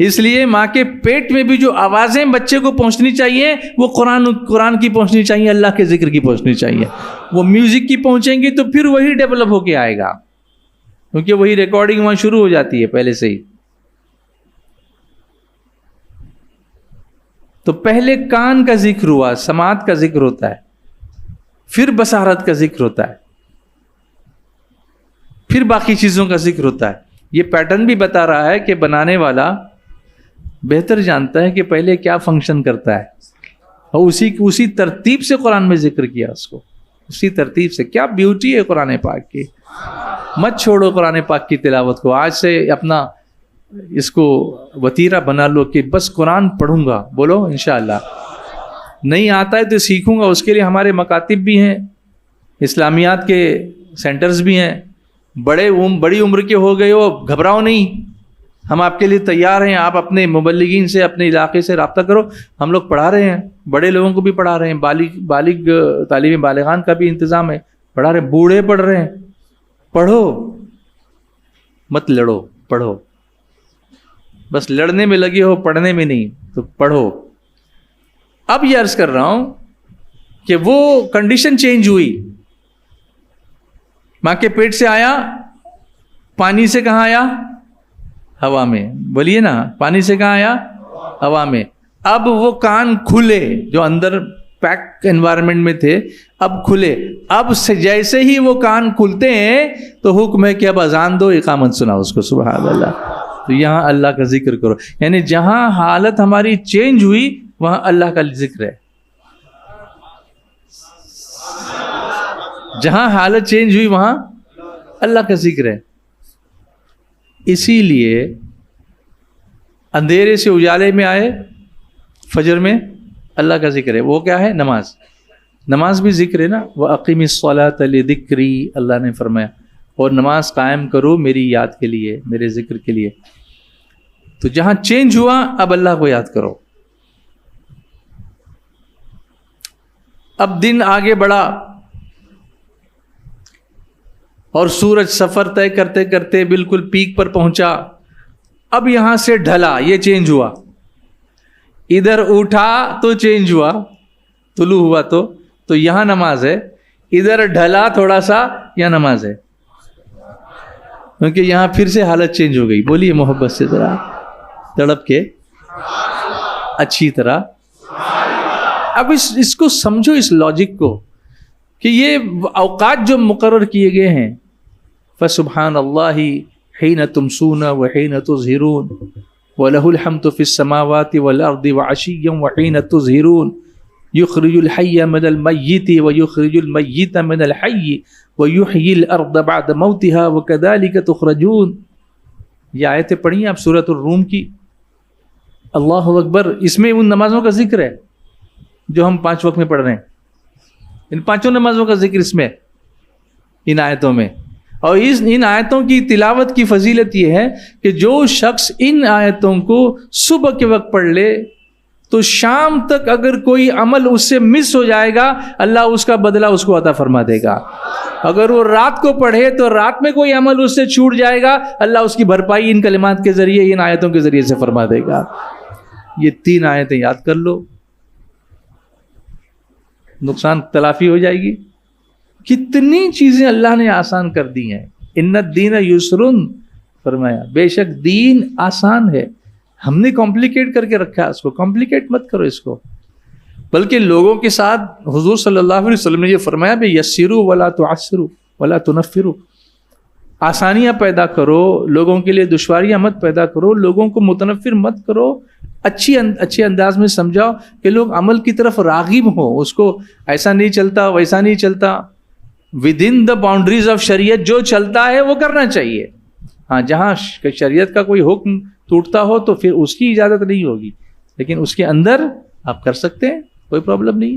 اس لیے ماں کے پیٹ میں بھی جو آوازیں بچے کو پہنچنی چاہیے وہ قرآن کی پہنچنی چاہیے، اللہ کے ذکر کی پہنچنی چاہیے. وہ میوزک کی پہنچیں گی تو پھر وہی ڈیولپ ہو کے آئے گا، کیونکہ وہی ریکارڈنگ وہاں شروع ہو جاتی ہے پہلے سے ہی. تو پہلے کان کا ذکر ہوا، سماعت کا ذکر ہوتا ہے، پھر بصارت کا ذکر ہوتا ہے، پھر باقی چیزوں کا ذکر ہوتا ہے. یہ پیٹرن بھی بتا رہا ہے کہ بنانے والا بہتر جانتا ہے کہ پہلے کیا فنکشن کرتا ہے، اور اسی ترتیب سے قرآن میں ذکر کیا اس کو، اسی ترتیب سے. کیا بیوٹی ہے قرآن پاک کی. مت چھوڑو قرآن پاک کی تلاوت کو. آج سے اپنا اس کو وتیرہ بنا لو کہ بس قرآن پڑھوں گا. بولو انشاءاللہ نہیں آتا ہے تو سیکھوں گا، اس کے لیے ہمارے مکاتب بھی ہیں، اسلامیات کے سینٹرز بھی ہیں. بڑی عمر کے ہو گئے ہو، گھبراؤ نہیں، ہم آپ کے لیے تیار ہیں. آپ اپنے مبلغین سے، اپنے علاقے سے رابطہ کرو، ہم لوگ پڑھا رہے ہیں، بڑے لوگوں کو بھی پڑھا رہے ہیں، بالغ تعلیم بالغان کا بھی انتظام ہے، پڑھا رہے ہیں، بوڑھے پڑھ رہے ہیں. پڑھو، مت لڑو، پڑھو. بس لڑنے میں لگے ہو، پڑھنے میں نہیں، تو پڑھو. اب یہ عرض کر رہا ہوں کہ وہ کنڈیشن چینج ہوئی. ماں کے پیٹ سے آیا، پانی سے کہاں آیا؟ ہوا میں. بولیے نا، پانی سے کہاں آیا؟ ہوا میں. اب وہ کان کھلے جو اندر پیک انوائرمنٹ میں تھے، اب کھلے. اب سے جیسے ہی وہ کان کھلتے ہیں تو حکم ہے کہ اب اذان دو، اقامت سناؤ اس کو. سبحان اللہ. تو یہاں اللہ کا ذکر کرو، یعنی جہاں حالت ہماری چینج ہوئی وہاں اللہ کا ذکر ہے. جہاں حالت چینج ہوئی وہاں اللہ کا ذکر ہے. اسی لیے اندھیرے سے اجالے میں آئے، فجر میں اللہ کا ذکر ہے. وہ کیا ہے؟ نماز. نماز بھی ذکر ہے نا. وَأَقِمِ الصَّلَاةَ لِذِكْرِي، اللہ نے فرمایا، اور نماز قائم کرو میری یاد کے لیے، میرے ذکر کے لیے. تو جہاں چینج ہوا اب اللہ کو یاد کرو. اب دن آگے بڑھا اور سورج سفر طے کرتے کرتے بالکل پیک پر پہنچا. اب یہاں سے ڈھلا، یہ چینج ہوا. ادھر اٹھا تو چینج ہوا، طلوع ہوا تو یہاں نماز ہے. ادھر ڈھلا تھوڑا سا، یہاں نماز ہے، کیونکہ یہاں پھر سے حالت چینج ہو گئی. بولیے محبت سے ذرا، تڑپ کے، اچھی طرح. اب اس کو سمجھو، اس لاجک کو، کہ یہ اوقات جو مقرر کیے گئے ہیں. فسبحان اللہ حین تمسون وحین تظہرون وَلَهُ الْحَمْدُ فِي السَّمَاوَاتِ وَالْأَرْضِ وَعَشِيًّا وَحِينَ تُظْهِرُونَ يُخْرِجُ الْحَيَّ مِنَ الْمَيِّتِ وَيُخْرِجُ الْمَيِّتَ مِنَ الْحَيِّ وَيُحْيِي الْأَرْضَ بَعْدَ مَوْتِهَا وَكَذَلِكَ تُخْرَجُونَ. یہ آیتیں پڑھی آپ سورۃ الروم کی. اللہ اکبر. اس میں ان نمازوں کا ذکر ہے جو ہم 5 وقت میں پڑھ رہے ہیں. ان 5 نمازوں کا ذکر اس میں، ان آیتوں میں. اور ان آیتوں کی تلاوت کی فضیلت یہ ہے کہ جو شخص ان آیتوں کو صبح کے وقت پڑھ لے تو شام تک اگر کوئی عمل اس سے مس ہو جائے گا، اللہ اس کا بدلہ اس کو عطا فرما دے گا. اگر وہ رات کو پڑھے تو رات میں کوئی عمل اس سے چھوٹ جائے گا، اللہ اس کی بھرپائی ان کلمات کے ذریعے، ان آیتوں کے ذریعے سے فرما دے گا. یہ 3 آیتیں یاد کر لو، نقصان تلافی ہو جائے گی. کتنی چیزیں اللہ نے آسان کر دی ہیں. ان الدین یسرن، فرمایا بے شک دین آسان ہے. ہم نے کمپلیکیٹ کر کے رکھا ہے اس کو. کمپلیکیٹ مت کرو اس کو، بلکہ لوگوں کے ساتھ حضور صلی اللہ علیہ وسلم نے یہ فرمایا بے یسروا ولا تعسروا ولا تنفروا. آسانیاں پیدا کرو، لوگوں کے لیے دشواریاں مت پیدا کرو، لوگوں کو متنفر مت کرو. اچھے انداز میں سمجھاؤ کہ لوگ عمل کی طرف راغب ہوں. اس کو ایسا نہیں چلتا، ویسا نہیں چلتا. With in the boundaries of شریعت جو چلتا ہے وہ کرنا چاہیے. ہاں، جہاں شریعت کا کوئی حکم ٹوٹتا ہو تو پھر اس کی اجازت نہیں ہوگی، لیکن اس کے اندر آپ کر سکتے ہیں، کوئی پرابلم نہیں.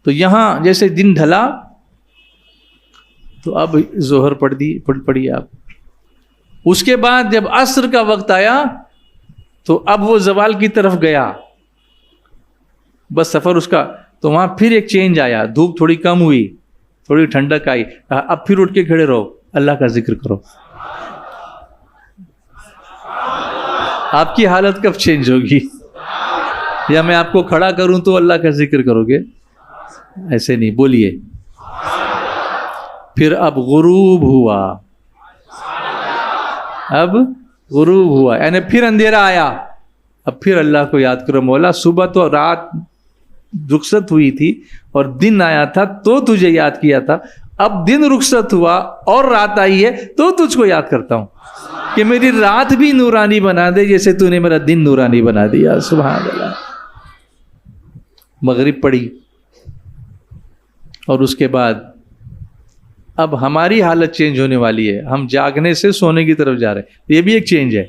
تو یہاں جیسے دن ڈھلا تو اب ظہر پڑھی آپ. اس کے بعد جب عصر کا وقت آیا تو اب وہ زوال کی طرف گیا، بس سفر اس کا. تو وہاں پھر ایک چینج آیا، دھوپ تھوڑی کم ہوئی، تھوڑی ٹھنڈک آئی. اب پھر اٹھ کے کھڑے رہو، اللہ کا ذکر کرو. آپ کی حالت کب چینج ہوگی؟ یا میں آپ کو کھڑا کروں تو اللہ کا ذکر کرو گے؟ ایسے نہیں. بولیے. پھر اب غروب ہوا، اب غروب ہوا، یعنی پھر اندھیرا آیا. اب پھر اللہ کو یاد کرو. مولا صبح تو رات رخصت ہوئی تھی اور دن آیا تھا تو تجھے یاد کیا تھا، اب دن رخصت ہوا اور رات آئی ہے تو تجھ کو یاد کرتا ہوں کہ میری رات بھی نورانی بنا دے جیسے تو نے میرا دن نورانی بنا دیا. سبحان اللہ. مغرب پڑی اور اس کے بعد اب ہماری حالت چینج ہونے والی ہے. ہم جاگنے سے سونے کی طرف جا رہے ہیں. یہ بھی ایک چینج ہے،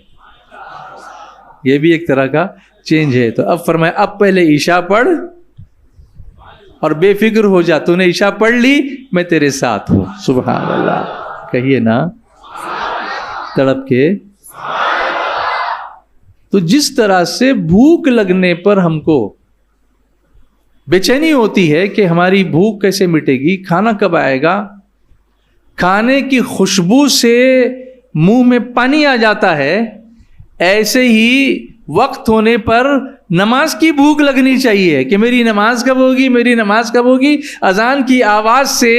یہ بھی ایک طرح کا چینج ہے. تو اب فرمایا اب پہلے عشاء پڑھ اور بے فکر ہو جا, تو نے عشاء پڑھ لی, میں تیرے ساتھ ہوں. سبحان اللہ, کہیے نا تڑپ کے. تو جس طرح سے بھوک لگنے پر ہم کو بے چینی ہوتی ہے کہ ہماری بھوک کیسے مٹے گی, کھانا کب آئے گا, کھانے کی خوشبو سے منہ میں پانی آ جاتا ہے, ایسے ہی وقت ہونے پر نماز کی بھوک لگنی چاہیے کہ میری نماز کب ہوگی, میری نماز کب ہوگی. اذان کی آواز سے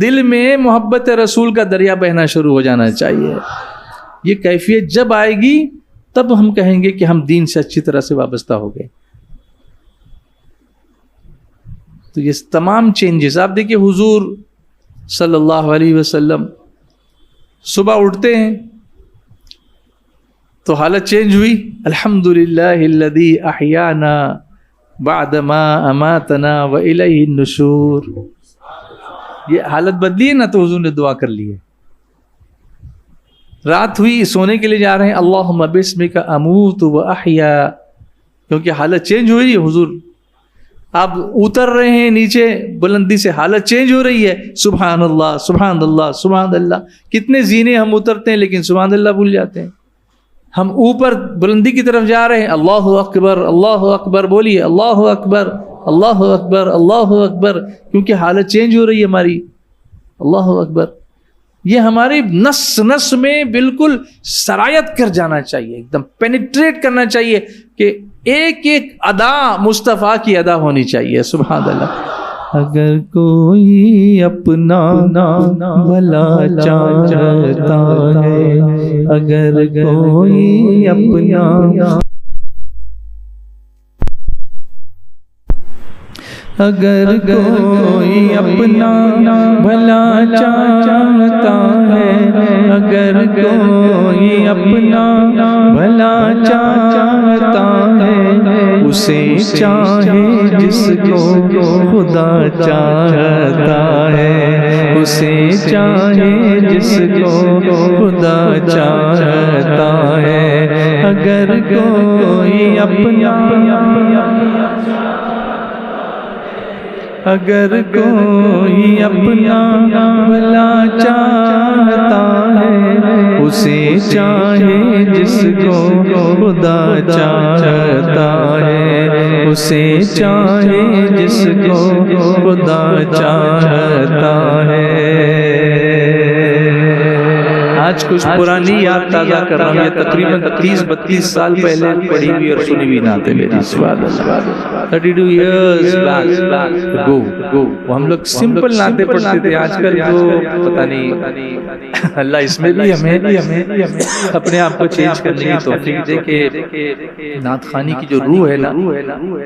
دل میں محبت رسول کا دریا بہنا شروع ہو جانا چاہیے. یہ کیفیت جب آئے گی تب ہم کہیں گے کہ ہم دین سے اچھی طرح سے وابستہ ہو گئے. تو یہ تمام چینجز آپ دیکھیے, حضور صلی اللہ علیہ وسلم صبح اٹھتے ہیں تو حالت چینج ہوئی. الحمدللہ الذی احیانا بعد ما اماتنا والیہ النشور. یہ حالت بدلی ہے نا, تو حضور نے دعا کر لی ہے. رات ہوئی, سونے کے لیے جا رہے ہیں, اللہم باسمک اموت واحیا, کیونکہ حالت چینج ہو رہی ہے. حضور آپ اتر رہے ہیں نیچے بلندی سے, حالت چینج ہو رہی ہے. سبحان اللہ سبحان اللہ سبحان اللہ. کتنے زینے ہم اترتے ہیں لیکن سبحان اللہ بھول جاتے ہیں. ہم اوپر بلندی کی طرف جا رہے ہیں, اللہ اکبر بولیے, اللہ اکبر اللہ اکبر اللہ اکبر, کیونکہ حالت چینج ہو رہی ہے ہماری. اللہ اکبر, یہ ہماری نس نس میں بالکل سرایت کر جانا چاہیے, ایک دم پینیٹریٹ کرنا چاہیے کہ ایک ایک ادا مصطفیٰ کی ادا ہونی چاہیے. سبحان اللہ. اگر کوئی اپنا بھلا چاہتا ہے, اگر کوئی اپنا, اگر کوئی اپنا بھلا چاہتا ہے, اگر کوئی اپنا بھلا چاہتا ہے, اسے چاہے جس کو خدا چاہتا ہے, اسے چاہے جس کو خدا چاہتا ہے. اگر کوئی اپنا, اگر کوئی اپنا بھلا چاہتا ہے, اسے چاہے جس کو خدا چاہتا ہے, اسے چاہے جس کو خدا چاہتا ہے. آج کچھ پرانی یاد تازہ کر رہا ہوں, یہ تقریباً 30-32 سال پہلے پڑھی ہوئی اور سنی ہوئی نعتیں میری. 32 years ago وہ ہم لوگ سمپل نعتیں پڑھتے تھے. آج کل تو پتہ نہیں, اللہ اس میں بھی ہمیں اپنے آپ کو چینج کرنے کی توفیق دے کہ نعت خوانی کی جو روح ہے نا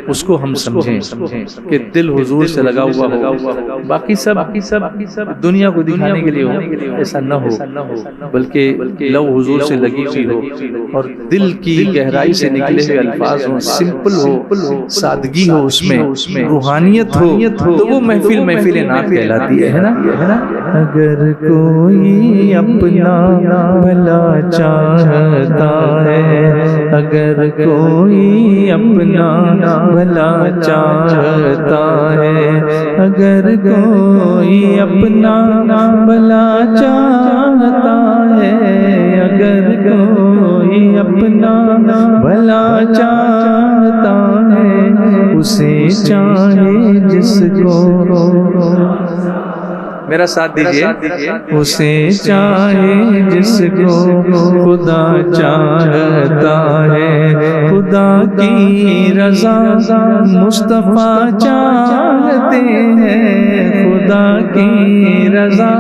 اس کو ہم سمجھیں کہ دل حضور سے لگا ہوا ہو. باقی سب دنیا کو دکھانے کے لیے ہو, ایسا نہ ہو, بلکہ لو حضور سے لگی ہوئی ہو اور دل کی گہرائی سے نکلے ہوئے الفاظ ہوں, سمپل ہو, سادگی ہو, اس میں روحانیت ہو, تو وہ محفل نعت کہلاتی ہے نا. اگر کوئی اپنا بھلا چاہتا ہے, اگر کوئی اپنا بھلا چاہتا ہے, اگر کوئی اپنا بھلا چاہتا ہے, اگر کوئی اپنا بھلا چاہتا ہے, اسے چاہے جس کو, میرا ساتھ دیجیے, اسے چاہے جس کو خدا چاہتا ہے. خدا کی رضا مصطفیٰ چاہتے ہیں, خدا کی رضا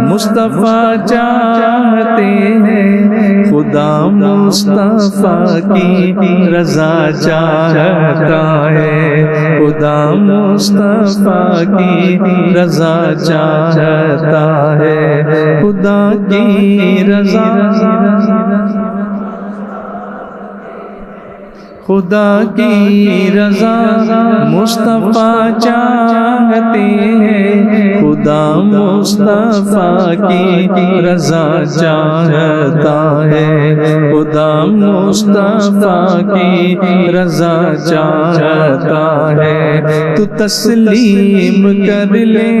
مصطفیٰ چاہتے ہیں, خدا مصطفیٰ کی رضا چاہتا ہے, خدا مصطفیٰ کی رضا چاہتا ہے, خدا کی رضا, خدا کی رضا مصطفیٰ چاہتے ہیں، خدا مصطفیٰ کی رضا چاہتا ہے، خدا مصطفیٰ کی رضا چاہتا ہے۔ تو تسلیم کر لے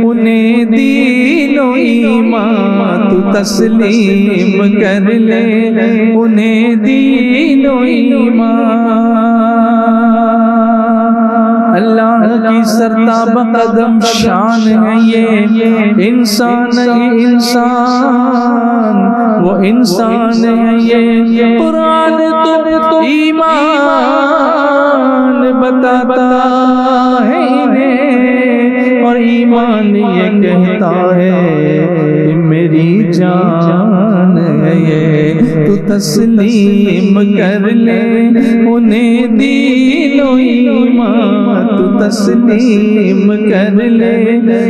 انہیں دین و ایمان، تو تسلیم کر لے انہیں دین و ایمان۔ اللہ کی سرتاب قدم شان ہے یہ انسان، یہ انسان وہ انسان ہے یہ۔ قرآن تو ایمان بتاتا ہے انہیں، اور ایمان یہ کہتا ہے میری جان ہے یہ۔ تو تسلیم کر لے انہیں دین و ایمان، تو تسلیم کر لے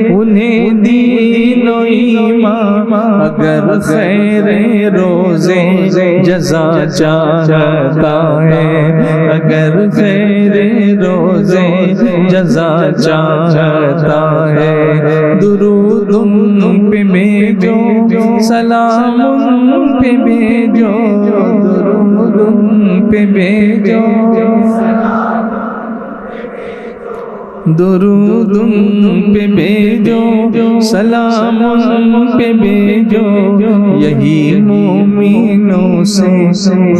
انہیں دین و ایمان۔ اگر خیر روزے جزا چاہتا ہے، اگر خیر روزے جزا چاہتا ہے، درود ان پہ بھیجو، سلام ان پہ بھیجو، درود ان پہ بھیجو، درود ان پہ بھیجو، سلام ان پہ بھیجو۔ یہی مومنوں سے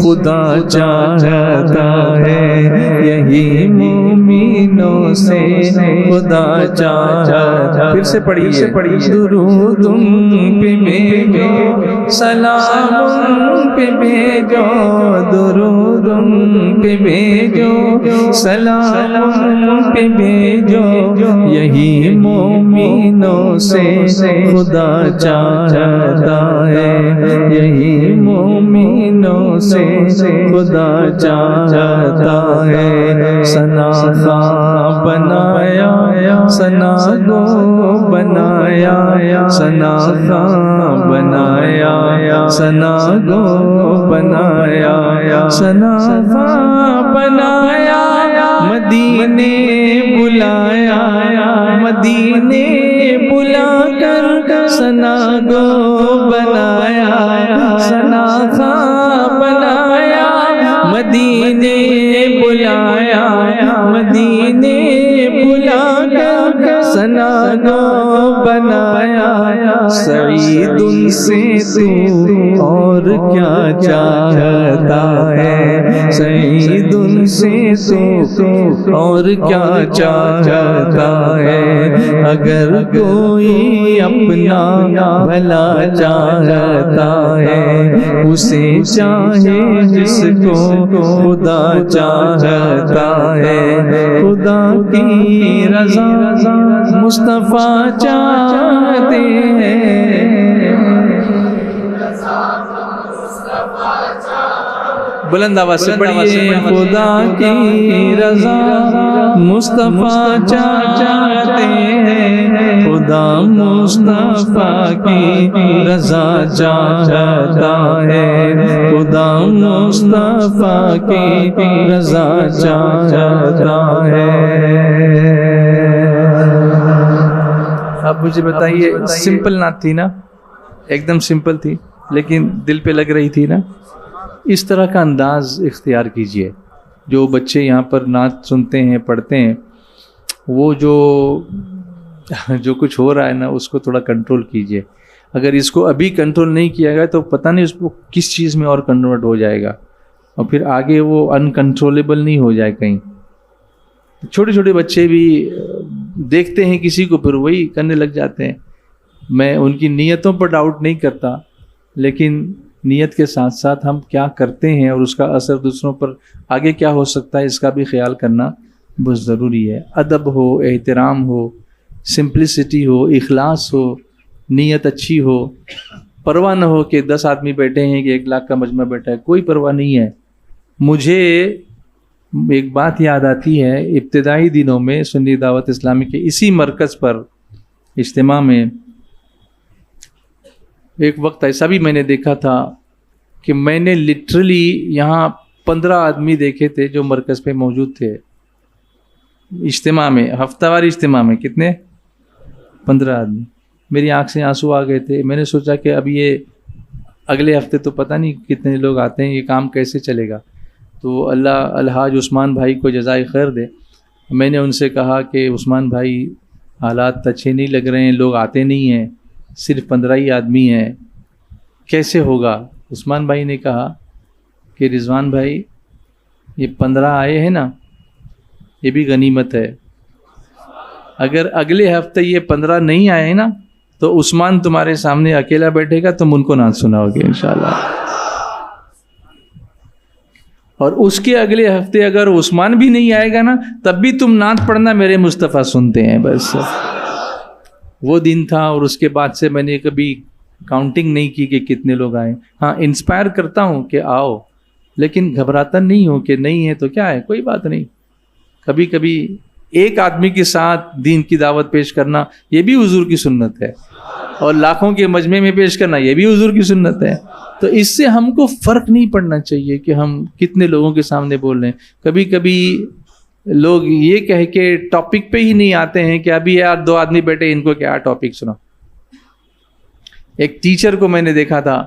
خدا چاہتا ہے، یہی مومنوں سے خدا چاہتا ہے۔ پھر سے پڑھیے، درود ان پہ بھیجو، سلام ان پہ بھیجو، درود ان پہ بھیجو، سلام ان پہ بھیجو۔ یہی مومنوں سے خدا چاہتا ہے، یہی مومنوں سے خدا چاہتا ہے۔ ثنا خواں بنایا، ثنا گو بنایا، ثنا خواں بنایا، ثنا گو بنایا، ثنا خواں بنایا، مدینے بلایا، مدینے بلا کر ثنا گو بنایا، ثنا خواں بنایا، مدینے بلایا، مدینے بلا کر ثنا گو بنایا۔ سعید ان سے تو اور کیا چاہتا ہے، سعید ان سے تو اور کیا چاہتا ہے۔ اگر کوئی اپنا بھلا چاہتا ہے، اسے چاہے جس کو خدا چاہتا ہے۔ خدا کی رضا مصطفیٰ چاہتے ہیں، بلند آواز سے پڑھیے، خدا کی رضا مصطفیٰ چاہتے ہیں، خدا مصطفیٰ کی رضا چاہتا ہے، خدا مصطفیٰ کی رضا چاہتا ہے۔ اب مجھے بتائیے، سمپل نعت تھی نا، ایک دم سمپل تھی لیکن دل پہ لگ رہی تھی نا۔ اس طرح کا انداز اختیار کیجئے۔ جو بچے یہاں پر نعت سنتے ہیں، پڑھتے ہیں، وہ جو کچھ ہو رہا ہے نا، اس کو تھوڑا کنٹرول کیجئے۔ اگر اس کو ابھی کنٹرول نہیں کیا گیا تو پتہ نہیں اس کو کس چیز میں اور کنورٹ ہو جائے گا، اور پھر آگے وہ انکنٹرولیبل نہیں ہو جائے کہیں۔ چھوٹے چھوٹے بچے بھی دیکھتے ہیں کسی کو، پھر وہی کرنے لگ جاتے ہیں۔ میں ان کی نیتوں پر ڈاؤٹ نہیں کرتا، لیکن نیت کے ساتھ ساتھ ہم کیا کرتے ہیں اور اس کا اثر دوسروں پر آگے کیا ہو سکتا ہے، اس کا بھی خیال کرنا بہت ضروری ہے۔ ادب ہو، احترام ہو، سمپلسٹی ہو، اخلاص ہو، نیت اچھی ہو، پرواہ نہ ہو کہ 10 آدمی بیٹھے ہیں کہ 1 لاکھ کا مجمع بیٹھا ہے، کوئی پرواہ نہیں ہے۔ مجھے ایک بات یاد آتی ہے، ابتدائی دنوں میں سنی دعوت اسلامی کے اسی مرکز پر اجتماع میں ایک وقت ایسا بھی میں نے دیکھا تھا کہ میں نے لٹرلی یہاں 15 آدمی دیکھے تھے جو مرکز پہ موجود تھے اجتماع میں, ہفتہ واری اجتماع میں. کتنے؟ 15 آدمی. میری آنکھ سے آنسو آ گئے تھے. میں نے سوچا کہ اب یہ اگلے ہفتے تو پتہ نہیں کتنے لوگ آتے ہیں, یہ کام کیسے چلے گا. تو اللہ الحاج عثمان بھائی کو جزائے خیر دے. میں نے ان سے کہا کہ عثمان بھائی حالات اچھے نہیں لگ رہے ہیں, لوگ آتے نہیں ہیں, صرف 15 ہی آدمی ہیں, کیسے ہوگا؟ عثمان بھائی نے کہا کہ رضوان بھائی یہ 15 آئے ہیں نا, یہ بھی غنیمت ہے. اگر اگلے ہفتے یہ 15 نہیں آئے نا تو عثمان تمہارے سامنے اکیلا بیٹھے گا, تم ان کو نعت سناؤ گے انشاءاللہ. اور اس کے اگلے ہفتے اگر عثمان بھی نہیں آئے گا نا تب بھی تم نعت پڑھنا, میرے مصطفیٰ سنتے ہیں. بس وہ دن تھا. اور اس کے بعد سے میں نے کبھی کاؤنٹنگ نہیں کی کہ کتنے لوگ آئے. ہاں انسپائر کرتا ہوں کہ آؤ, لیکن گھبراتا نہیں ہوں کہ نہیں ہے تو کیا ہے, کوئی بات نہیں. کبھی کبھی ایک آدمی کے ساتھ دین کی دعوت پیش کرنا یہ بھی حضور کی سنت ہے, اور لاکھوں کے مجمع میں پیش کرنا یہ بھی حضور کی سنت ہے. تو اس سے ہم کو فرق نہیں پڑنا چاہیے کہ ہم کتنے لوگوں کے سامنے بول رہے ہیں. کبھی کبھی لوگ یہ کہہ کے ٹاپک پہ ہی نہیں آتے ہیں کہ ابھی یار 2 آدمی بیٹھے, ان کو کیا ٹاپک سنا. ایک ٹیچر کو میں نے دیکھا تھا,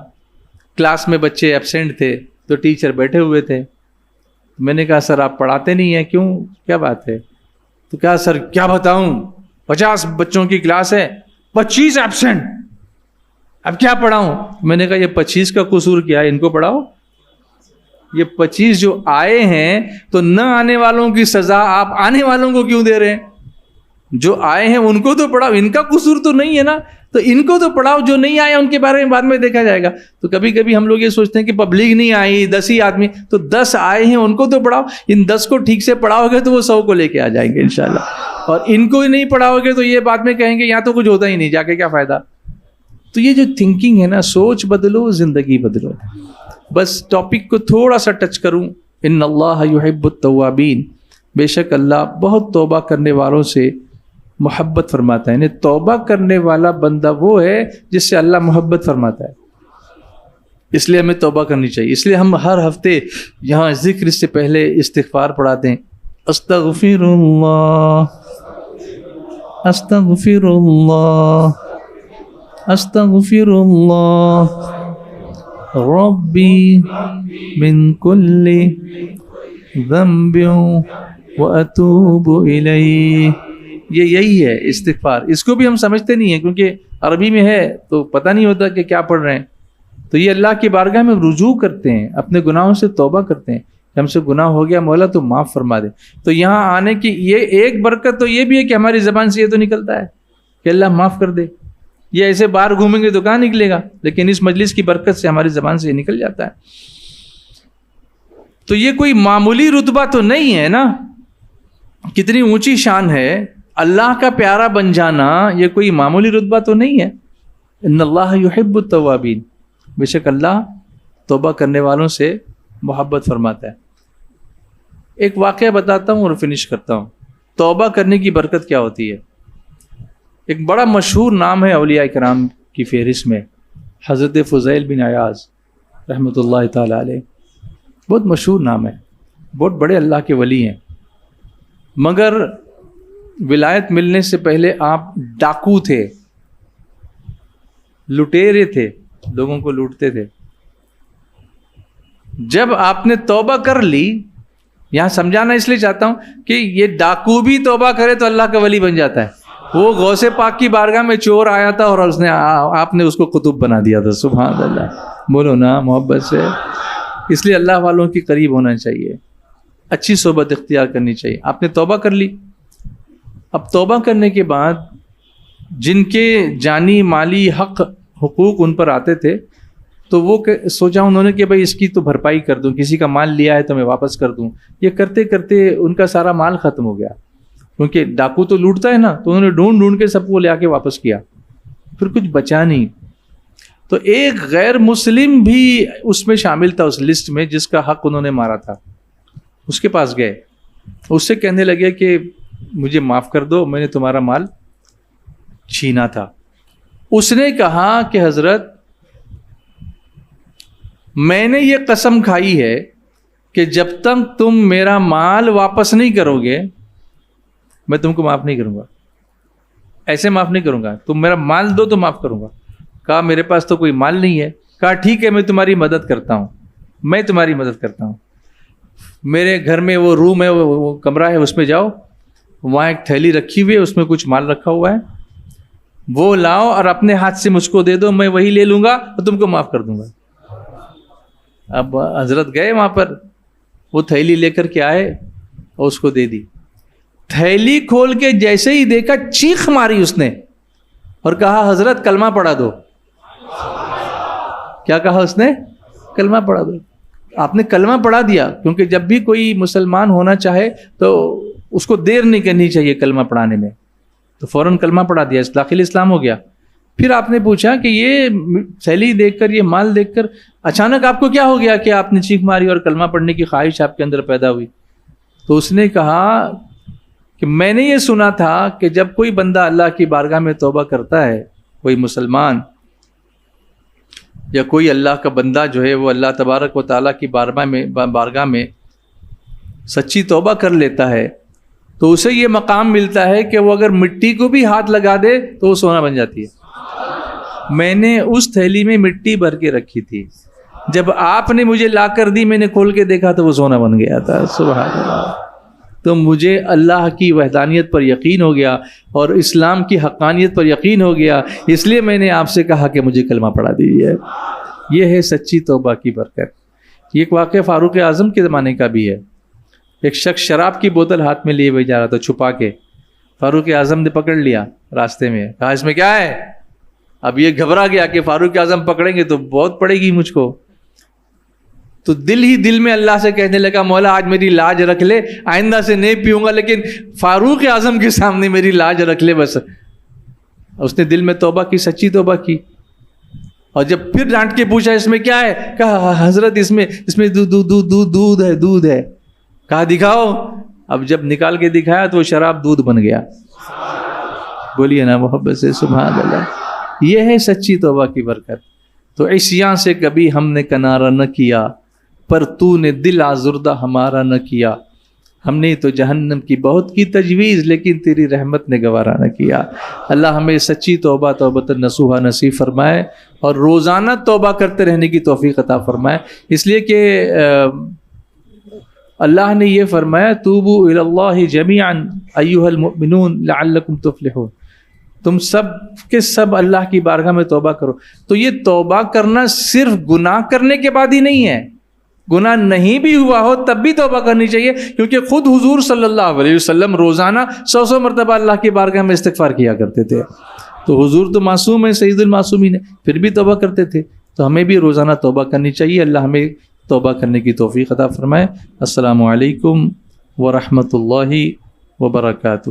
کلاس میں بچے ایبسینٹ تھے تو ٹیچر بیٹھے ہوئے تھے. میں نے کہا سر آپ پڑھاتے نہیں ہیں کیوں, کیا بات ہے؟ تو کہا سر کیا بتاؤں, 50 بچوں کی کلاس ہے, 25 ایبسینٹ, اب کیا پڑھاؤں. میں نے کہا یہ 25 کا قصور کیا ہے, ان کو پڑھاؤ. یہ 25 جو آئے ہیں تو نہ آنے والوں کی سزا آپ آنے والوں کو کیوں دے رہے ہیں؟ جو آئے ہیں ان کو تو پڑھاؤ, ان کا قصور تو نہیں ہے نا, تو ان کو تو پڑھاؤ. جو نہیں آئے ان کے بارے میں بعد میں دیکھا جائے گا. تو کبھی کبھی ہم لوگ یہ سوچتے ہیں کہ پبلک نہیں آئی, 10 ہی آدمی, تو 10 آئے ہیں ان کو تو پڑھاؤ. ان 10 کو ٹھیک سے پڑھاؤ گے تو وہ 100 کو لے کے آ جائیں گے انشاءاللہ. اور ان کو نہیں پڑھاؤ گے تو یہ بعد میں کہیں گے یہاں تو کچھ ہوتا ہی نہیں, جا کے کیا فائدہ. تو یہ جو تھنکنگ ہے نا, سوچ بدلو زندگی بدلو. بس ٹاپک کو تھوڑا سا ٹچ کروں. ان اللہ یحب التوابین, بے شک اللہ بہت توبہ کرنے والوں سے محبت فرماتا ہے. یعنی توبہ کرنے والا بندہ وہ ہے جس سے اللہ محبت فرماتا ہے. اس لیے ہمیں توبہ کرنی چاہیے. اس لیے ہم ہر ہفتے یہاں ذکر سے پہلے استغفار پڑھاتے ہیں. استغفر اللہ, استغفر اللہ, استغفر اللہ ربی من کل ذنب واتوب الیہ. یہی ہے استغفار. اس کو بھی ہم سمجھتے نہیں ہیں کیونکہ عربی میں ہے تو پتہ نہیں ہوتا کہ کیا پڑھ رہے ہیں. تو یہ اللہ کی بارگاہ میں رجوع کرتے ہیں, اپنے گناہوں سے توبہ کرتے ہیں کہ ہم سے گناہ ہو گیا مولا تو معاف فرما دے. تو یہاں آنے کی یہ ایک برکت تو یہ بھی ہے کہ ہماری زبان سے یہ تو نکلتا ہے کہ اللہ معاف کر دے. یہ ایسے باہر گھومیں گے تو کہاں نکلے گا, لیکن اس مجلس کی برکت سے ہماری زبان سے یہ نکل جاتا ہے. تو یہ کوئی معمولی رتبہ تو نہیں ہے نا, کتنی اونچی شان ہے. اللہ کا پیارا بن جانا یہ کوئی معمولی رتبہ تو نہیں ہے. ان اللہ یحب التوابین, بے شک اللہ توبہ کرنے والوں سے محبت فرماتا ہے. ایک واقعہ بتاتا ہوں اور فنش کرتا ہوں. توبہ کرنے کی برکت کیا ہوتی ہے. ایک بڑا مشہور نام ہے اولیاء کرام کی فہرست میں, حضرت فضیل بن عیاض رحمۃ اللہ تعالی علیہ. بہت مشہور نام ہے, بہت بڑے اللہ کے ولی ہیں. مگر ولایت ملنے سے پہلے آپ ڈاکو تھے, لٹیرے تھے, لوگوں کو لوٹتے تھے. جب آپ نے توبہ کر لی, یہاں سمجھانا اس لیے چاہتا ہوں کہ یہ ڈاکو بھی توبہ کرے تو اللہ کا ولی بن جاتا ہے. وہ غوث پاک کی بارگاہ میں چور آیا تھا اور آپ نے اس کو قطب بنا دیا تھا. سبحان اللہ, بولو نا محبت سے. اس لیے اللہ والوں کے قریب ہونا چاہیے, اچھی صحبت اختیار کرنی چاہیے. آپ نے توبہ کر لی. اب توبہ کرنے کے بعد جن کے جانی مالی حقوق ان پر آتے تھے تو وہ سوچا انہوں نے کہ بھائی اس کی تو بھرپائی کر دوں, کسی کا مال لیا ہے تو میں واپس کر دوں. یہ کرتے کرتے ان کا سارا مال ختم ہو گیا, کیونکہ ڈاکو تو لوٹتا ہے نا. تو انہوں نے ڈھونڈ ڈھونڈ کے سب کو لے آ کے واپس کیا, پھر کچھ بچا نہیں. تو ایک غیر مسلم بھی اس میں شامل تھا, اس لسٹ میں, جس کا حق انہوں نے مارا تھا. اس کے پاس گئے, اس سے کہنے لگے کہ مجھے معاف کر دو, میں نے تمہارا مال چھینا تھا. اس نے کہا کہ حضرت میں نے یہ قسم کھائی ہے کہ جب تک تم میرا مال واپس نہیں کرو گے میں تم کو معاف نہیں کروں گا. ایسے معاف نہیں کروں گا, تم میرا مال دو تو معاف کروں گا. کہا میرے پاس تو کوئی مال نہیں ہے. کہا ٹھیک ہے میں تمہاری مدد کرتا ہوں, میں تمہاری مدد کرتا ہوں. میرے گھر میں وہ روم ہے, وہ کمرہ ہے, اس میں جاؤ, وہاں ایک تھیلی رکھی ہوئی ہے, اس میں کچھ مال رکھا ہوا ہے, وہ لاؤ اور اپنے ہاتھ سے مجھ کو دے دو, میں وہی لے لوں گا اور تم کو معاف کر دوں گا. اب حضرت گئے وہاں پر, وہ تھیلی لے کر کے آئے اور اس کو دے دی. تھیلی کھول کے جیسے ہی دیکھا چیخ ماری اس نے اور کہا حضرت کلمہ پڑھا دو. کیا کہا اس نے؟ کلمہ پڑھا دو. آپ نے کلمہ پڑھا دیا, کیونکہ جب بھی کوئی مسلمان ہونا چاہے تو اس کو دیر نہیں کرنی چاہیے کلمہ پڑھانے میں, تو فوراً کلمہ پڑھا دیا, داخل اسلام ہو گیا. پھر آپ نے پوچھا کہ یہ تھیلی دیکھ کر, یہ مال دیکھ کر اچانک آپ کو کیا ہو گیا کہ آپ نے چیخ ماری اور کلمہ پڑھنے کی خواہش آپ کے اندر پیدا ہوئی؟ تو اس نے کہا کہ میں نے یہ سنا تھا کہ جب کوئی بندہ اللہ کی بارگاہ میں توبہ کرتا ہے, کوئی مسلمان یا کوئی اللہ کا بندہ جو ہے وہ اللہ تبارک و تعالیٰ کی بارگاہ میں سچی توبہ کر لیتا ہے تو اسے یہ مقام ملتا ہے کہ وہ اگر مٹی کو بھی ہاتھ لگا دے تو وہ سونا بن جاتی ہے. میں نے اس تھیلی میں مٹی بھر کے رکھی تھی, جب آپ نے مجھے لا کر دی میں نے کھول کے دیکھا تو وہ سونا بن گیا تھا. سبحان اللہ. تو مجھے اللہ کی وحدانیت پر یقین ہو گیا اور اسلام کی حقانیت پر یقین ہو گیا, اس لیے میں نے آپ سے کہا کہ مجھے کلمہ پڑھا دیجیے. یہ ہے سچی توبہ کی برکت. یہ ایک واقعہ فاروق اعظم کے زمانے کا بھی ہے. ایک شخص شراب کی بوتل ہاتھ میں لیے ہوئے جا رہا تھا چھپا کے, فاروق اعظم نے پکڑ لیا راستے میں, کہا اس میں کیا ہے؟ اب یہ گھبرا گیا کہ فاروق اعظم پکڑیں گے تو بہت پڑے گی مجھ کو, تو دل ہی دل میں اللہ سے کہنے لگا مولا آج میری لاج رکھ لے, آئندہ سے نہیں پیوں گا لیکن فاروق اعظم کے سامنے میری لاج رکھ لے بس. اس نے دل میں توبہ کی, سچی توبہ کی, اور جب پھر ڈانٹ کے پوچھا اس میں کیا ہے, کہا حضرت اس میں دودھ ہے. کہا دکھاؤ. اب جب نکال کے دکھایا تو وہ شراب دودھ بن گیا. بولیے نا محبت سے سبحان اللہ. یہ ہے سچی توبہ کی برکت. تو عصیاں سے کبھی ہم نے کنارہ نہ کیا, پر تو نے دل آزردہ ہمارا نہ کیا. ہم نے تو جہنم کی بہت کی تجویز لیکن تیری رحمت نے گوارا نہ کیا. اللہ ہمیں سچی توبہ توبۃ نصوحہ نصیب فرمائے اور روزانہ توبہ کرتے رہنے کی توفیق عطا فرمائے. اس لیے کہ اللہ نے یہ فرمایا توبوا الی اللہ جمیعا ایھا المؤمنون لعلکم تفلحون. تم سب کے سب اللہ کی بارگاہ میں توبہ کرو. تو یہ توبہ کرنا صرف گناہ کرنے کے بعد ہی نہیں ہے, گناہ نہیں بھی ہوا ہو تب بھی توبہ کرنی چاہیے, کیونکہ خود حضور صلی اللہ علیہ وسلم روزانہ 100 مرتبہ اللہ کی بارگاہ میں استغفار کیا کرتے تھے. تو حضور تو معصوم ہے, سید المعصومین ہے, پھر بھی توبہ کرتے تھے. تو ہمیں بھی روزانہ توبہ کرنی چاہیے. اللہ ہمیں توبہ کرنے کی توفیق عطا فرمائے. السلام علیکم ورحمۃ اللہ وبرکاتہ.